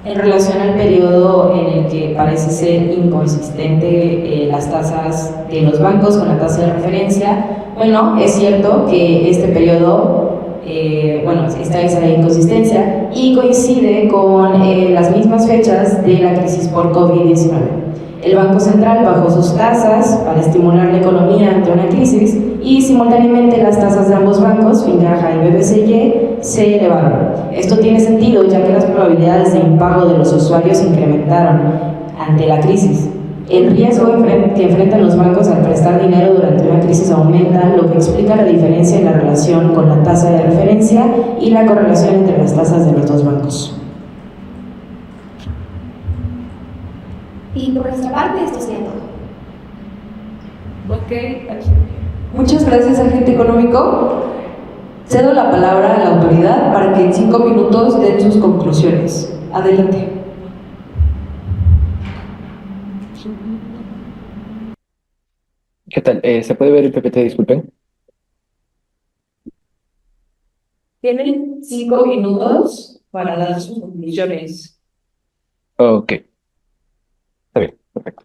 En relación al periodo en el que parece ser inconsistente las tasas de los bancos con la tasa de referencia, bueno, es cierto que este periodo, está esa inconsistencia y coincide con las mismas fechas de la crisis por COVID-19. El Banco Central bajó sus tasas para estimular la economía ante una crisis y simultáneamente las tasas de ambos bancos, Fincaja y BBCY, se elevaron. Esto tiene sentido ya que las probabilidades de impago de los usuarios se incrementaron ante la crisis. El riesgo que enfrentan los bancos al prestar dinero durante una crisis aumenta, lo que explica la diferencia en la relación con la tasa de referencia y la correlación entre las tasas de los dos bancos. Y por nuestra parte, esto sería todo. Muchas gracias, agente económico. Cedo la palabra a la autoridad para que en 5 minutos den sus conclusiones. Adelante. ¿Qué tal? ¿Se puede ver el PPT? Disculpen. Tienen 5 minutos para dar sus conclusiones. Ok. Está bien, perfecto.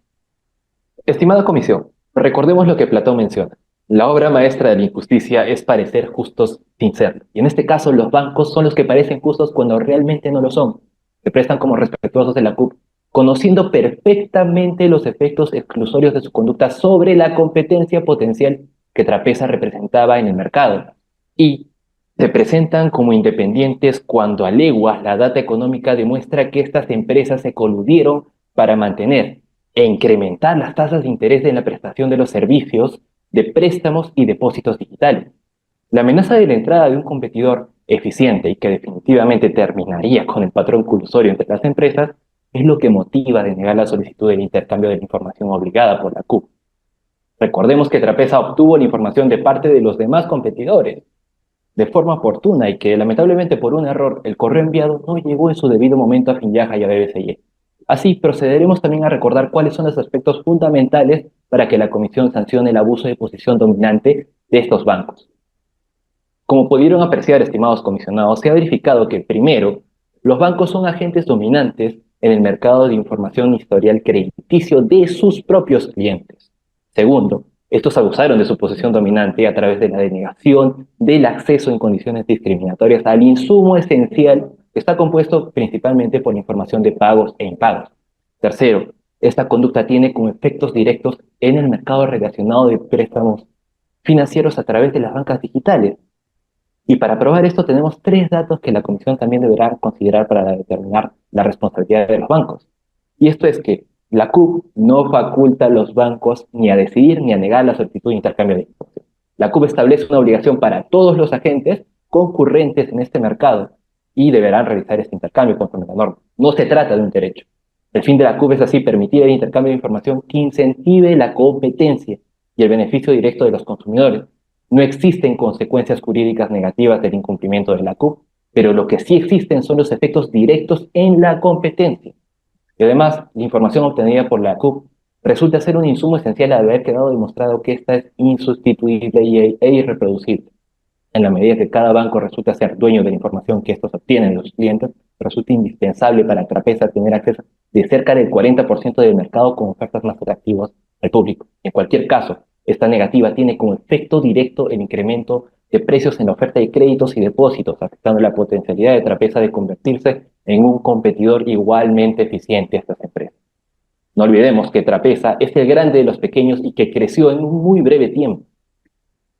Estimada comisión, recordemos lo que Platón menciona. La obra maestra de la injusticia es parecer justos sin serlo. Y en este caso, los bancos son los que parecen justos cuando realmente no lo son. Se prestan como respetuosos de la CUP, conociendo perfectamente los efectos exclusorios de su conducta sobre la competencia potencial que Trapeza representaba en el mercado. Y se presentan como independientes cuando a leguas la data económica demuestra que estas empresas se coludieron para mantener e incrementar las tasas de interés en la prestación de los servicios de préstamos y depósitos digitales. La amenaza de la entrada de un competidor eficiente y que definitivamente terminaría con el patrón colusorio entre las empresas es lo que motiva a denegar la solicitud del intercambio de la información obligada por la CUP. Recordemos que Trapeza obtuvo la información de parte de los demás competidores de forma oportuna y que lamentablemente por un error el correo enviado no llegó en su debido momento a Finyaja y a BBCY. Así, procederemos también a recordar cuáles son los aspectos fundamentales para que la Comisión sancione el abuso de posición dominante de estos bancos. Como pudieron apreciar, estimados comisionados, se ha verificado que, primero, los bancos son agentes dominantes en el mercado de información historial crediticio de sus propios clientes. Segundo, estos abusaron de su posición dominante a través de la denegación del acceso en condiciones discriminatorias al insumo esencial que está compuesto principalmente por la información de pagos e impagos. Tercero, esta conducta tiene como efectos directos en el mercado relacionado de préstamos financieros a través de las bancas digitales. Y para probar esto tenemos 3 datos que la Comisión también deberá considerar para determinar la responsabilidad de los bancos. Y esto es que la CUP no faculta a los bancos ni a decidir ni a negar la solicitud de intercambio de información. La CUP establece una obligación para todos los agentes concurrentes en este mercado y deberán realizar este intercambio conforme a la norma. No se trata de un derecho. El fin de la CUP es así permitir el intercambio de información que incentive la competencia y el beneficio directo de los consumidores. No existen consecuencias jurídicas negativas del incumplimiento de la CUP, pero lo que sí existen son los efectos directos en la competencia. Y además, la información obtenida por la CUP resulta ser un insumo esencial al haber quedado demostrado que esta es insustituible e irreproducible. En la medida que cada banco resulta ser dueño de la información que estos obtienen de los clientes, resulta indispensable para Trapeza tener acceso de cerca del 40% del mercado con ofertas más atractivas al público. En cualquier caso, esta negativa tiene como efecto directo el incremento de precios en la oferta de créditos y depósitos, afectando la potencialidad de Trapeza de convertirse en un competidor igualmente eficiente a estas empresas. No olvidemos que Trapeza es el grande de los pequeños y que creció en un muy breve tiempo.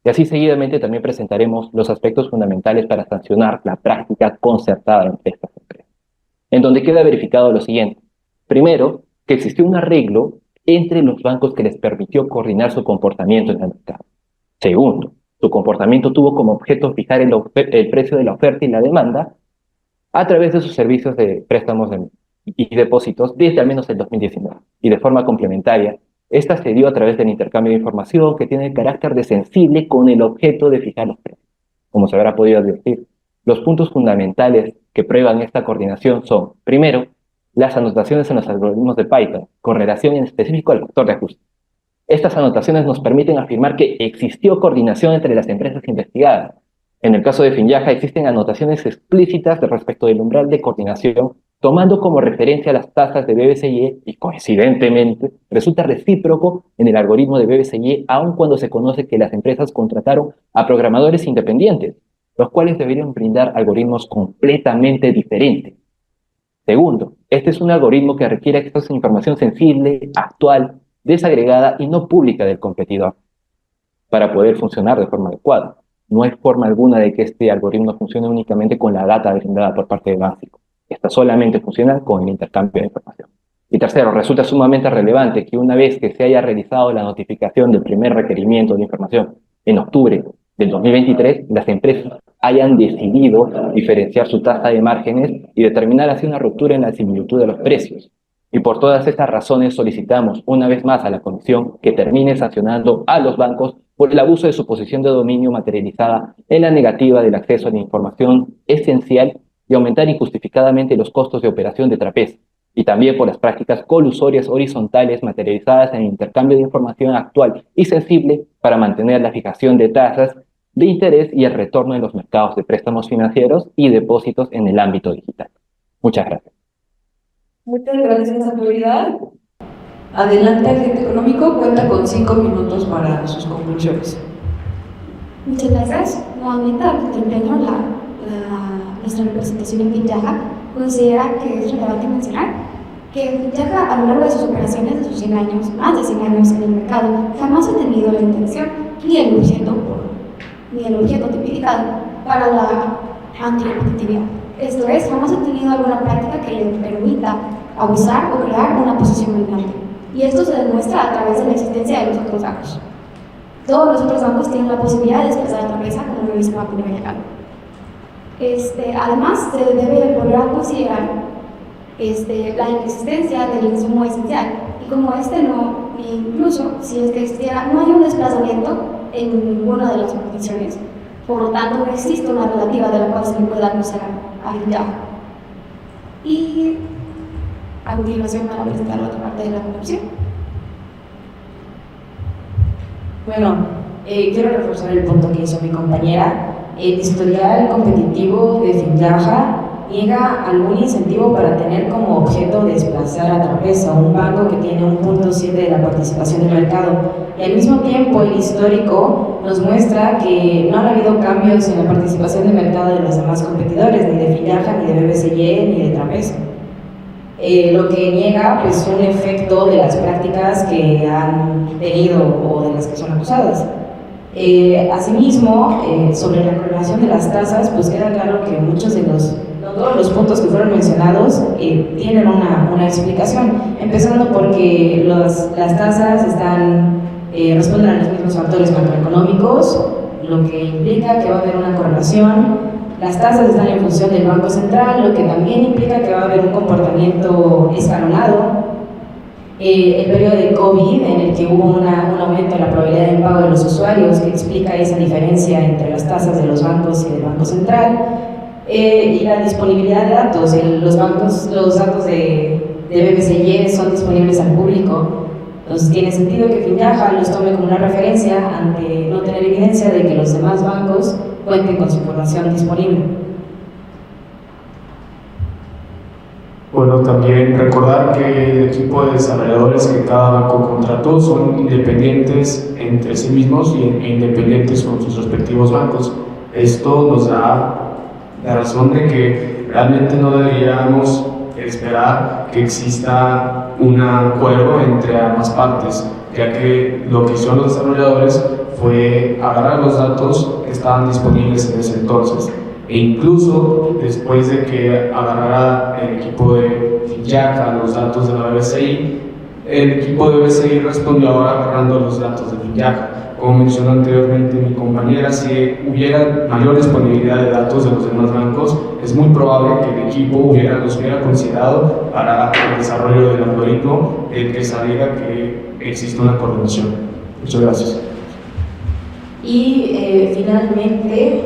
Y así seguidamente también presentaremos los aspectos fundamentales para sancionar la práctica concertada entre estas empresas, en donde queda verificado lo siguiente. Primero, que existió un arreglo entre los bancos que les permitió coordinar su comportamiento en el mercado. Segundo, su comportamiento tuvo como objeto fijar el precio de la oferta y la demanda a través de sus servicios de préstamos y depósitos desde al menos el 2019. Y de forma complementaria, esta se dio a través del intercambio de información que tiene el carácter de sensible con el objeto de fijar los precios. Como se habrá podido advertir, los puntos fundamentales que prueban esta coordinación son, primero, las anotaciones en los algoritmos de Python, con relación en específico al factor de ajuste. Estas anotaciones nos permiten afirmar que existió coordinación entre las empresas investigadas. En el caso de Finyaja existen anotaciones explícitas respecto del umbral de coordinación, tomando como referencia las tasas de BBCY y coincidentemente resulta recíproco en el algoritmo de BBCY, aun cuando se conoce que las empresas contrataron a programadores independientes, los cuales deberían brindar algoritmos completamente diferentes. Segundo, este es un algoritmo que requiere acceso a información sensible, actual, desagregada y no pública del competidor para poder funcionar de forma adecuada. No hay forma alguna de que este algoritmo funcione únicamente con la data brindada por parte del básico. Esta solamente funciona con el intercambio de información. Y tercero, resulta sumamente relevante que una vez que se haya realizado la notificación del primer requerimiento de información en octubre del 2023, las empresas hayan decidido diferenciar su tasa de márgenes y determinar así una ruptura en la similitud de los precios. Y por todas estas razones solicitamos una vez más a la Comisión que termine sancionando a los bancos por el abuso de su posición de dominio materializada en la negativa del acceso a la información esencial y aumentar injustificadamente los costos de operación de Trapeza, y también por las prácticas colusorias horizontales materializadas en el intercambio de información actual y sensible para mantener la fijación de tasas de interés y el retorno en los mercados de préstamos financieros y depósitos en el ámbito digital. Muchas gracias. Muchas gracias, autoridad. Adelante, agente económico, cuenta con 5 minutos para sus conclusiones. Muchas gracias. Nuevamente, al terminar nuestra representación en Finyaja, considera que es relevante mencionar que Finyaja, a lo largo de sus operaciones de sus 100 años, más de 100 años en el mercado, jamás ha tenido la intención ni el objeto tipificado para la anticompetitividad. Esto es, jamás ha tenido alguna práctica que le permita abusar o crear una posición dominante. Y esto se demuestra a través de la existencia de los otros bancos. Todos los otros bancos tienen la posibilidad de desplazar a otra empresa como lo hizo Banco Libertad. Además, se debe volver a considerar la inexistencia del insumo esencial. Y como incluso si es que existiera, no hay un desplazamiento en ninguna de las condiciones. Por lo tanto, no existe una relativa de la cual se le pueda acusar a Finyaja. Y a continuación van a presentar la otra parte de la conclusión. Bueno, quiero reforzar el punto que hizo mi compañera. El historial competitivo de Finyaja niega algún incentivo para tener como objeto desplazar a Trapeza, un banco que tiene un 0.7 de la participación del mercado. Y al mismo tiempo, el histórico nos muestra que no ha habido cambios en la participación de mercado de los demás competidores, ni de Finyaja, ni de BBCY, ni de Trapeza. Lo que niega pues, un efecto de las prácticas que han tenido o de las que son acusadas. Asimismo, sobre la correlación de las tasas, pues queda claro que muchos de todos los puntos que fueron mencionados tienen una explicación, empezando porque las tasas responden a los mismos factores macroeconómicos, lo que implica que va a haber una correlación. Las tasas están en función del Banco Central, lo que también implica que va a haber un comportamiento escalonado. El periodo de COVID, en el que hubo un aumento en la probabilidad de impago de los usuarios, que explica esa diferencia entre las tasas de los bancos y del Banco Central, y la disponibilidad de datos. Los datos de BBCY son disponibles al público. Entonces tiene sentido que Finyaja los tome como una referencia ante no tener evidencia de que los demás bancos cuenten con su información disponible. Bueno, también recordar que el equipo de desarrolladores que cada banco contrató son independientes entre sí mismos e independientes con sus respectivos bancos. Esto nos da la razón de que realmente no deberíamos esperar que exista un acuerdo entre ambas partes, ya que lo que hicieron los desarrolladores fue agarrar los datos que estaban disponibles en ese entonces. E incluso después de que agarrara el equipo de Finyaja los datos de la BBCI, el equipo de BBCI respondió ahora agarrando los datos de Finyaja. Como mencionó anteriormente mi compañera, si hubiera mayor disponibilidad de datos de los demás bancos, es muy probable que el equipo los hubiera considerado para el desarrollo del algoritmo el que saliera que existe una coordinación. Muchas gracias. Y finalmente,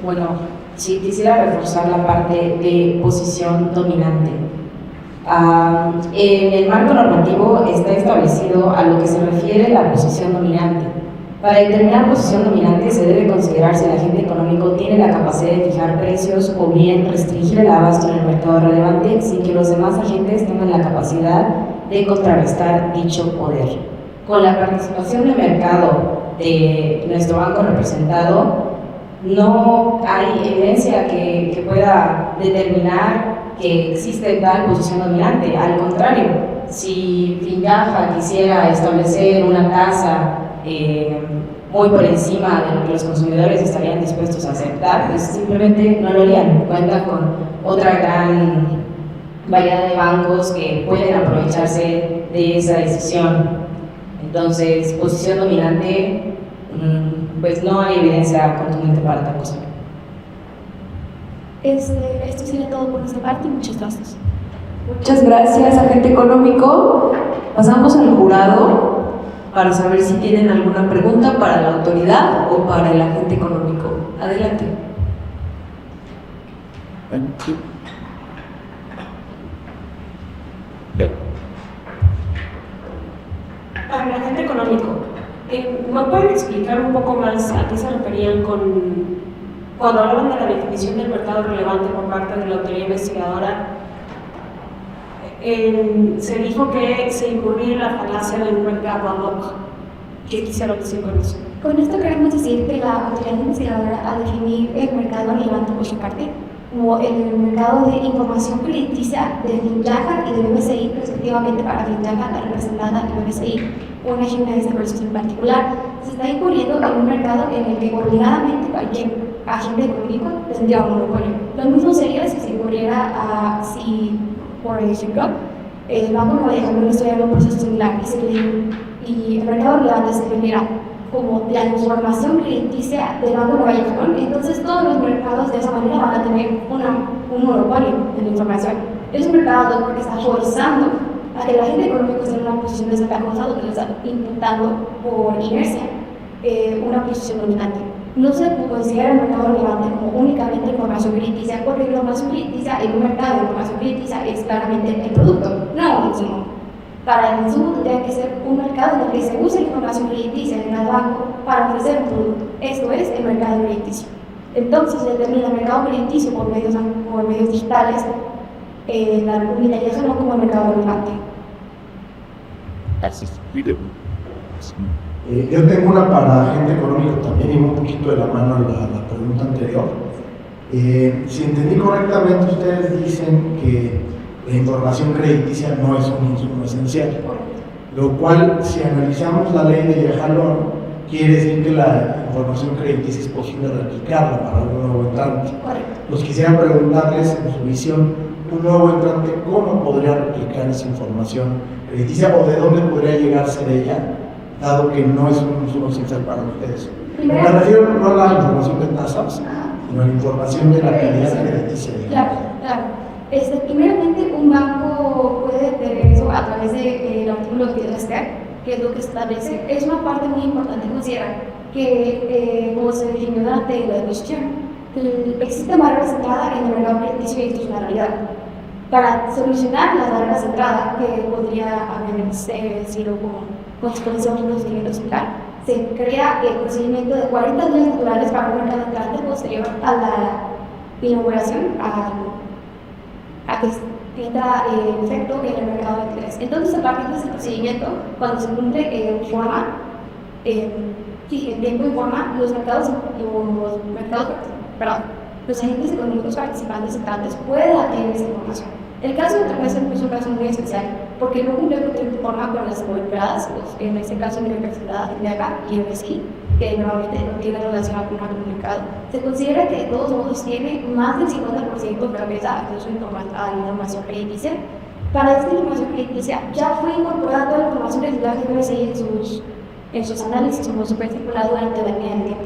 bueno, sí, quisiera reforzar la parte de posición dominante. En el marco normativo está establecido a lo que se refiere la posición dominante. Para determinar posición dominante se debe considerar si el agente económico tiene la capacidad de fijar precios o bien restringir el abasto en el mercado relevante sin que los demás agentes tengan la capacidad de contrarrestar dicho poder. Con la participación de mercado de nuestro banco representado, no hay evidencia que pueda determinar que existe tal posición dominante. Al contrario, si Finyaja quisiera establecer una tasa muy por encima de lo que los consumidores estarían dispuestos a aceptar, pues simplemente no lo harían. Cuenta con otra gran variedad de bancos que pueden aprovecharse de esa decisión. Entonces, posición dominante, pues no hay evidencia contundente para tal cosa. Esto sería todo por nuestra parte y muchas gracias. Muchas gracias, agente económico. Pasamos al jurado para saber si tienen alguna pregunta para la autoridad o para el agente económico. Adelante. Sí. Bien. Para el agente económico, ¿me pueden explicar un poco más a qué se referían cuando hablaban de la definición del mercado relevante por parte de la autoridad investigadora? Se dijo que se incurría en la falacia de un mercado ad hoc. ¿Qué quisieron decir con eso? Con esto queremos decir que la autoridad investigadora al definir el mercado relevante por su parte como el mercado de información crediticia de Finyaja y de BBCI, respectivamente. Para Finyaja, la representada de BBCI, una agente de este proceso en particular, se está incurriendo en un mercado en el que obligadamente cualquier agente económico tendría un monopolio. Lo mismo sería si se incurriera si, por ejemplo, el Banco Nueva de Jalón estuviera en un proceso similar y el mercado relevante se definiera como la información crediticia del Banco Nueva de Jalón, entonces todos los mercados de esa manera van a tener un monopolio de la información. Es un mercado porque está forzando a que el agente económico esté en una posición desventajosa donde le está imputando por inercia una posición dominante. No se considera el mercado relevante como únicamente información crediticia, porque la información crediticia en un mercado de información crediticia es claramente el producto, no el insumo. Para el insumo tendría que ser un mercado en el que se use la información crediticia de cada banco para ofrecer un producto. Esto es el mercado crediticio. Entonces se determina el mercado crediticio por medios digitales la República y eso no como el mercado relevante. Yo tengo una para agente económico también y un poquito de la mano a la pregunta anterior. Si entendí correctamente, ustedes dicen que la información crediticia no es un insumo esencial, lo cual, si analizamos la ley de Jalón, quiere decir que la información crediticia es posible replicarla para un nuevo entrante. Los quisiera preguntarles, en su visión, un nuevo entrante, ¿cómo podría replicar esa información crediticia o de dónde podría llegarse de ella, dado que no es un insumo esencial para ustedes? Me refiero no a la información de tasas, sino a la información de la calidad crediticia. Claro. Primeramente, un banco puede tener eso a través del artículo 23, que es lo que establece. Es una parte muy importante considerar que, como se definió durante la discusión, existe barreras de entrada en el mercado crediticio y esto es una realidad. Para solucionar las barreras de entrada que podría haber sido como consecuencia de un procedimiento similar, se crea el procedimiento de 40 días naturales para un mercado entrante posterior a la inauguración, a que entra en efecto en el mercado de interés. Entonces, a partir de ese procedimiento, cuando se cumple en tiempo y forma, los agentes económicos participantes entrantes pueden adquirir esta información. El caso de Teresa es un caso muy especial porque no cumple con tiempo y forma con las coberturas, en este caso mi representada de acá y RSI, que normalmente no tiene relación con un mercado. Se considera que de todos modos tiene más del 50% de cabeza a la información crediticia. Para esta información crediticia ya fue incorporada toda la información de la RSI en sus análisis como se puede circular durante la línea del tiempo.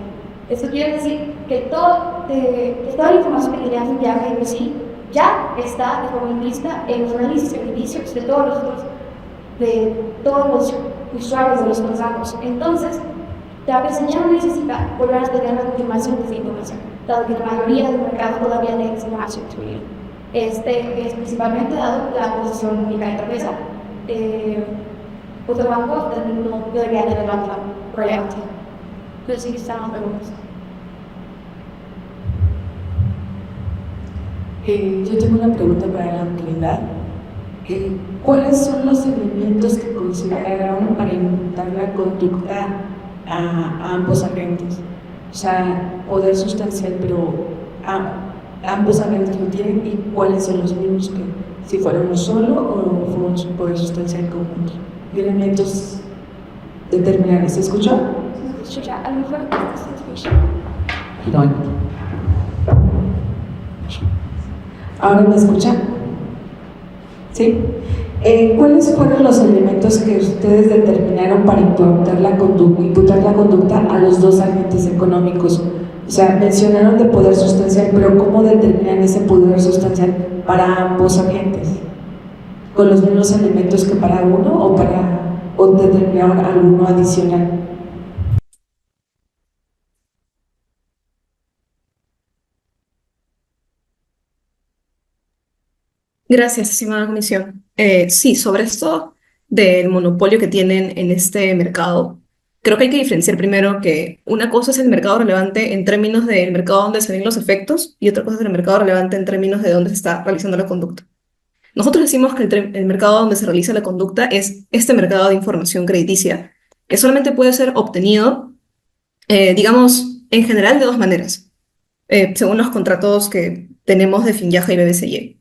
Esto quiere decir que toda la información que le hacen viaje en sí ya está de forma implícita en los análisis crediticios de todos los usuarios de los bancos. Entonces, la empresa ya no necesita volver a tener la confirmación de esa información, dado que la mayoría del mercado todavía tiene esa información disponible. Este es principalmente dado la posición única de la empresa. Otro banco no debería tener tanta relevancia. Pero sí están las preguntas. Yo tengo una pregunta para la autoridad. ¿Cuáles son los elementos que consideraron para imputar la conducta a ambos agentes? O sea, poder sustancial, pero ambos agentes lo tienen, y cuáles son los mismos, que si fueron uno solo o fue un poder sustancial conjunto. Elementos determinados. ¿Se escuchó? Se escucha. A lo mejor ¿Ahora me escuchan? ¿Sí? ¿Cuáles fueron los elementos que ustedes determinaron para imputar la conducta a los dos agentes económicos? O sea, mencionaron de poder sustancial, pero ¿cómo determinan ese poder sustancial para ambos agentes? ¿Con los mismos elementos que para uno o determinaron alguno adicional? Gracias, estimada comisión. Sí, sobre esto del monopolio que tienen en este mercado, creo que hay que diferenciar primero que una cosa es el mercado relevante en términos del mercado donde se ven los efectos y otra cosa es el mercado relevante en términos de dónde se está realizando la conducta. Nosotros decimos que el mercado donde se realiza la conducta es este mercado de información crediticia, que solamente puede ser obtenido, digamos, en general de dos maneras, según los contratos que tenemos de Finyaja y BBCY.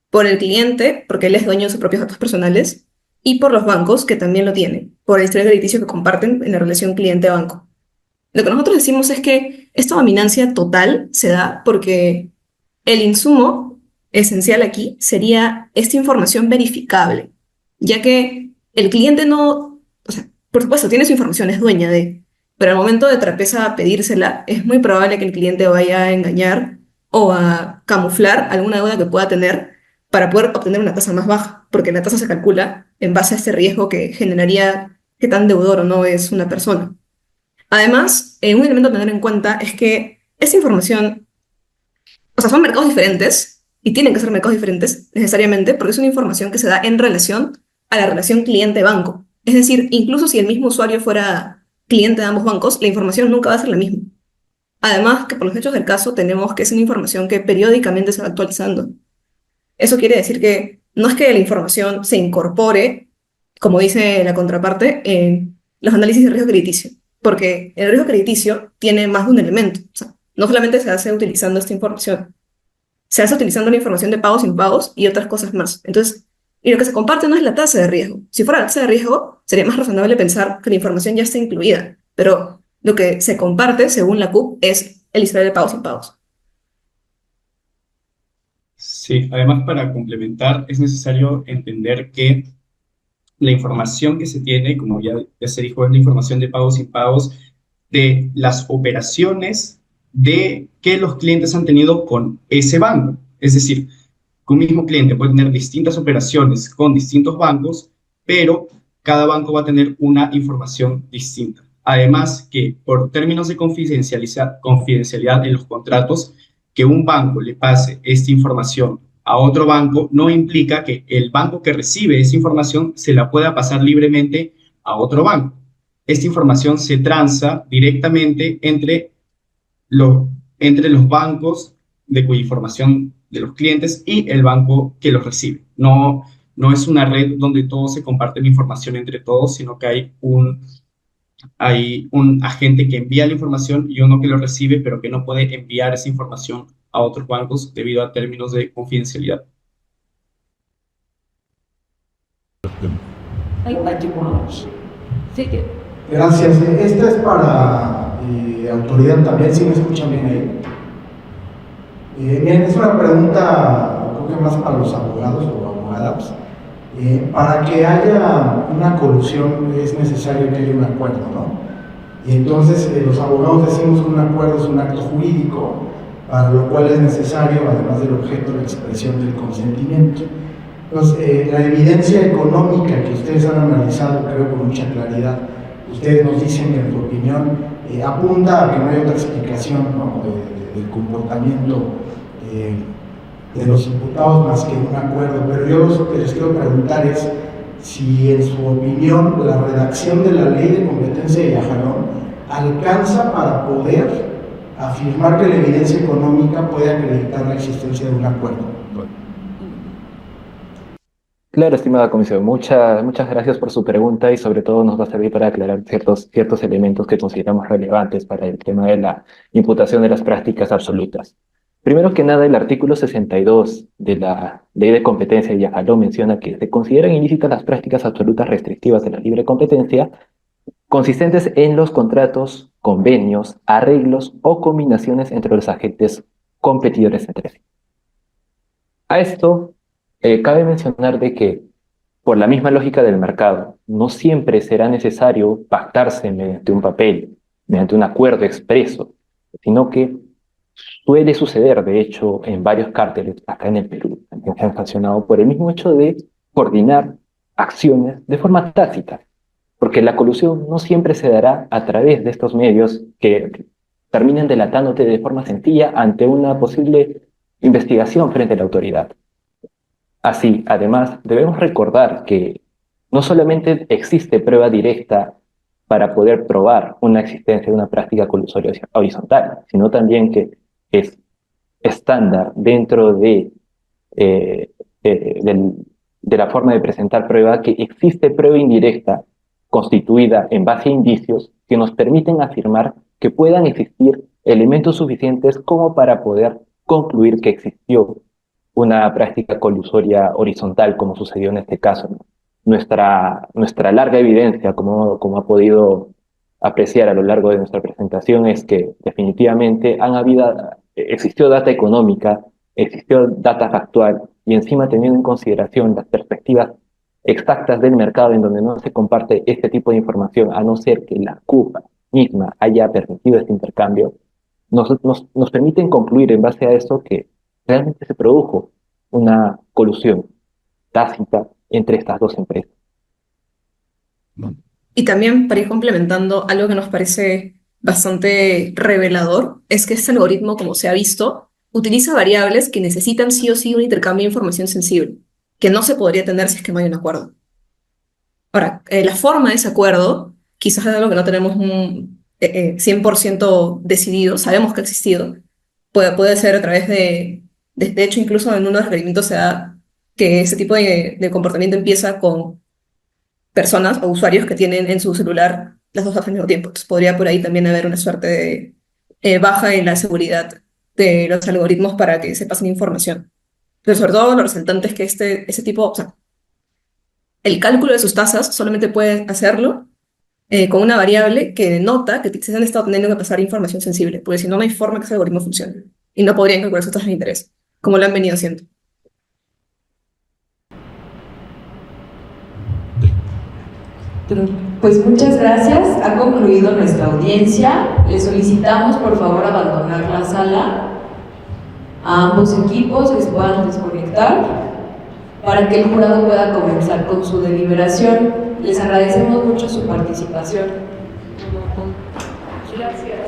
Por el cliente, porque él es dueño de sus propios datos personales, y por los bancos, que también lo tienen, por el historial crediticio que comparten en la relación cliente-banco. Lo que nosotros decimos es que esta dominancia total se da porque el insumo esencial aquí sería esta información verificable, ya que el cliente no, o sea, por supuesto, tiene su información, es dueña de, pero al momento de Trapeza pedírsela, es muy probable que el cliente vaya a engañar o a camuflar alguna deuda que pueda tener para poder obtener una tasa más baja, porque la tasa se calcula en base a este riesgo que generaría qué tan deudor o no es una persona. Además, un elemento a tener en cuenta es que esta información, o sea, son mercados diferentes, y tienen que ser mercados diferentes necesariamente, porque es una información que se da en relación a la relación cliente-banco. Es decir, incluso si el mismo usuario fuera cliente de ambos bancos, la información nunca va a ser la misma. Además, que por los hechos del caso tenemos que es una información que periódicamente se va actualizando. Eso quiere decir que no es que la información se incorpore, como dice la contraparte, en los análisis de riesgo crediticio, porque el riesgo crediticio tiene más de un elemento. O sea, no solamente se hace utilizando esta información, se hace utilizando la información de pagos, impagos y otras cosas más. Entonces, y lo que se comparte no es la tasa de riesgo. Si fuera la tasa de riesgo, sería más razonable pensar que la información ya está incluida, pero lo que se comparte, según la CUP, es el historial de pagos y impagos. Sí, además para complementar es necesario entender que la información que se tiene, como ya se dijo, es la información de pagos y impagos de las operaciones de que los clientes han tenido con ese banco. Es decir, que un mismo cliente puede tener distintas operaciones con distintos bancos, pero cada banco va a tener una información distinta. Además que por términos de confidencialidad en los contratos, que un banco le pase esta información a otro banco no implica que el banco que recibe esa información se la pueda pasar libremente a otro banco. Esta información se transa directamente entre los bancos de cuya información de los clientes y el banco que los recibe. No es una red donde todos se comparten información entre todos, sino que hay un agente que envía la información y uno que lo recibe, pero que no puede enviar esa información a otros bancos debido a términos de confidencialidad. Gracias. Esta es para autoridad también, si me escuchan bien ahí. Bien, es una pregunta, creo que más para los abogados o abogadas. Para que haya una colusión es necesario que haya un acuerdo, ¿no? Y entonces los abogados decimos que un acuerdo es un acto jurídico, para lo cual es necesario, además del objeto, la expresión del consentimiento. Entonces, la evidencia económica que ustedes han analizado, creo con mucha claridad, ustedes nos dicen que en su opinión apunta a que no hay otra explicación, ¿no?, del comportamiento de los imputados más que un acuerdo, pero yo lo que les quiero preguntar es si en su opinión la redacción de la ley de competencia de Yajalón alcanza para poder afirmar que la evidencia económica puede acreditar la existencia de un acuerdo. Claro, estimada comisión, muchas gracias por su pregunta y sobre todo nos va a servir para aclarar ciertos elementos que consideramos relevantes para el tema de la imputación de las prácticas absolutas. Primero que nada, el artículo 62 de la Ley de Competencia de Yajalón menciona que se consideran ilícitas las prácticas absolutas restrictivas de la libre competencia consistentes en los contratos, convenios, arreglos o combinaciones entre los agentes competidores entre sí. A esto cabe mencionar de que, por la misma lógica del mercado, no siempre será necesario pactarse mediante un papel, mediante un acuerdo expreso, sino que suele suceder, de hecho, en varios cárteles acá en el Perú, que se han sancionado por el mismo hecho de coordinar acciones de forma tácita, porque la colusión no siempre se dará a través de estos medios que terminen delatándote de forma sencilla ante una posible investigación frente a la autoridad. Así, además, debemos recordar que no solamente existe prueba directa para poder probar una existencia de una práctica colusoria horizontal, sino también que es estándar dentro de la forma de presentar prueba que existe prueba indirecta constituida en base a indicios que nos permiten afirmar que puedan existir elementos suficientes como para poder concluir que existió una práctica colusoria horizontal, como sucedió en este caso, ¿no? Nuestra larga evidencia, como ha podido apreciar a lo largo de nuestra presentación, es que definitivamente existió data económica, existió data factual, y encima teniendo en consideración las perspectivas exactas del mercado en donde no se comparte este tipo de información, a no ser que la CUP misma haya permitido este intercambio, nos permiten concluir en base a eso que realmente se produjo una colusión tácita entre estas dos empresas. Y también, para ir complementando, algo que nos parece bastante revelador es que este algoritmo, como se ha visto, utiliza variables que necesitan sí o sí un intercambio de información sensible, que no se podría tener si es que no hay un acuerdo. Ahora, la forma de ese acuerdo quizás es algo que no tenemos 100% decidido, sabemos que ha existido, puede ser a través de hecho, incluso en uno de los requerimientos se da que ese tipo de comportamiento empieza con personas o usuarios que tienen en su celular las dos apps al mismo tiempo. Entonces podría por ahí también haber una suerte de baja en la seguridad de los algoritmos para que se pasen información. Pero sobre todo lo resaltante es que ese tipo, o sea, el cálculo de sus tasas solamente puede hacerlo con una variable que denota que se han estado teniendo que pasar información sensible, porque si no, no hay forma que ese algoritmo funcione. Y no podrían calcular sus tasas de interés, como lo han venido haciendo. Pues muchas gracias, ha concluido nuestra audiencia. Les solicitamos por favor abandonar la sala. A ambos equipos les puedan desconectar para que el jurado pueda comenzar con su deliberación. Les agradecemos mucho su participación. Gracias.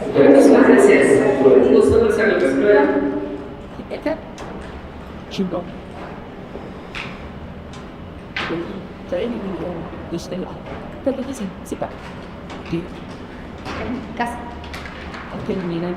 Un gusto conocerlos. Chico. Pero dicen, sí, pa. Casa. Termina el